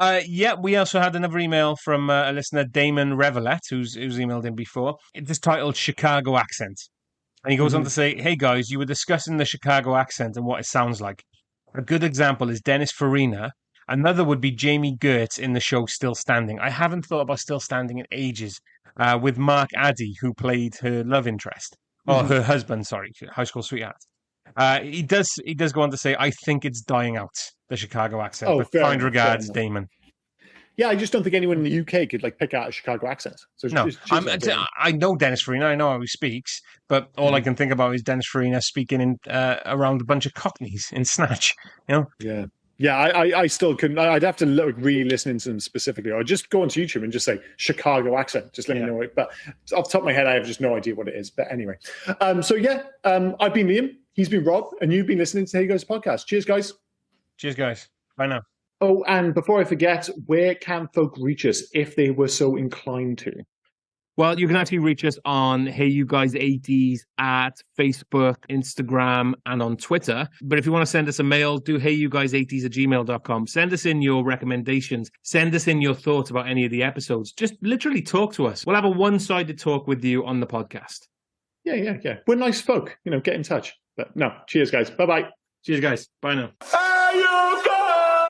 We also had another email from a listener, Damon Revelet, who's emailed in before. It's titled Chicago Accent. And he goes on to say, hey guys, you were discussing the Chicago accent and what it sounds like. A good example is Dennis Farina. Another would be Jamie Gertz in the show Still Standing. I haven't thought about Still Standing in ages, with Mark Addy, who played her love interest. Or her husband, sorry, high school sweetheart. He does go on to say, I think it's dying out, the Chicago accent.
Oh,
but kind regards, Damon.
Yeah, I just don't think anyone in the UK could pick out a Chicago accent. So
no, I know Dennis Farina. I know how he speaks, but all I can think about is Dennis Farina speaking in around a bunch of Cockneys in Snatch.
Yeah. I still couldn't. I'd have to really listen into them specifically, or just go onto YouTube and just say Chicago accent. Just let me know it. But off the top of my head, I have just no idea what it is. But anyway, I've been Liam. He's been Rob, and you've been listening to Hey Guys podcast. Cheers, guys.
Cheers, guys. Bye now.
Oh, and before I forget, where can folk reach us if they were so inclined to?
Well, you can actually reach us on Hey You Guys 80s at Facebook, Instagram, and on Twitter. But if you want to send us a mail, do heyyouguys80s@gmail.com. Send us in your recommendations. Send us in your thoughts about any of the episodes. Just literally talk to us. We'll have a one-sided talk with you on the podcast.
Yeah. We're nice folk. Get in touch. But no, cheers, guys. Bye-bye.
Cheers, guys. Bye now.
Hey, you guys!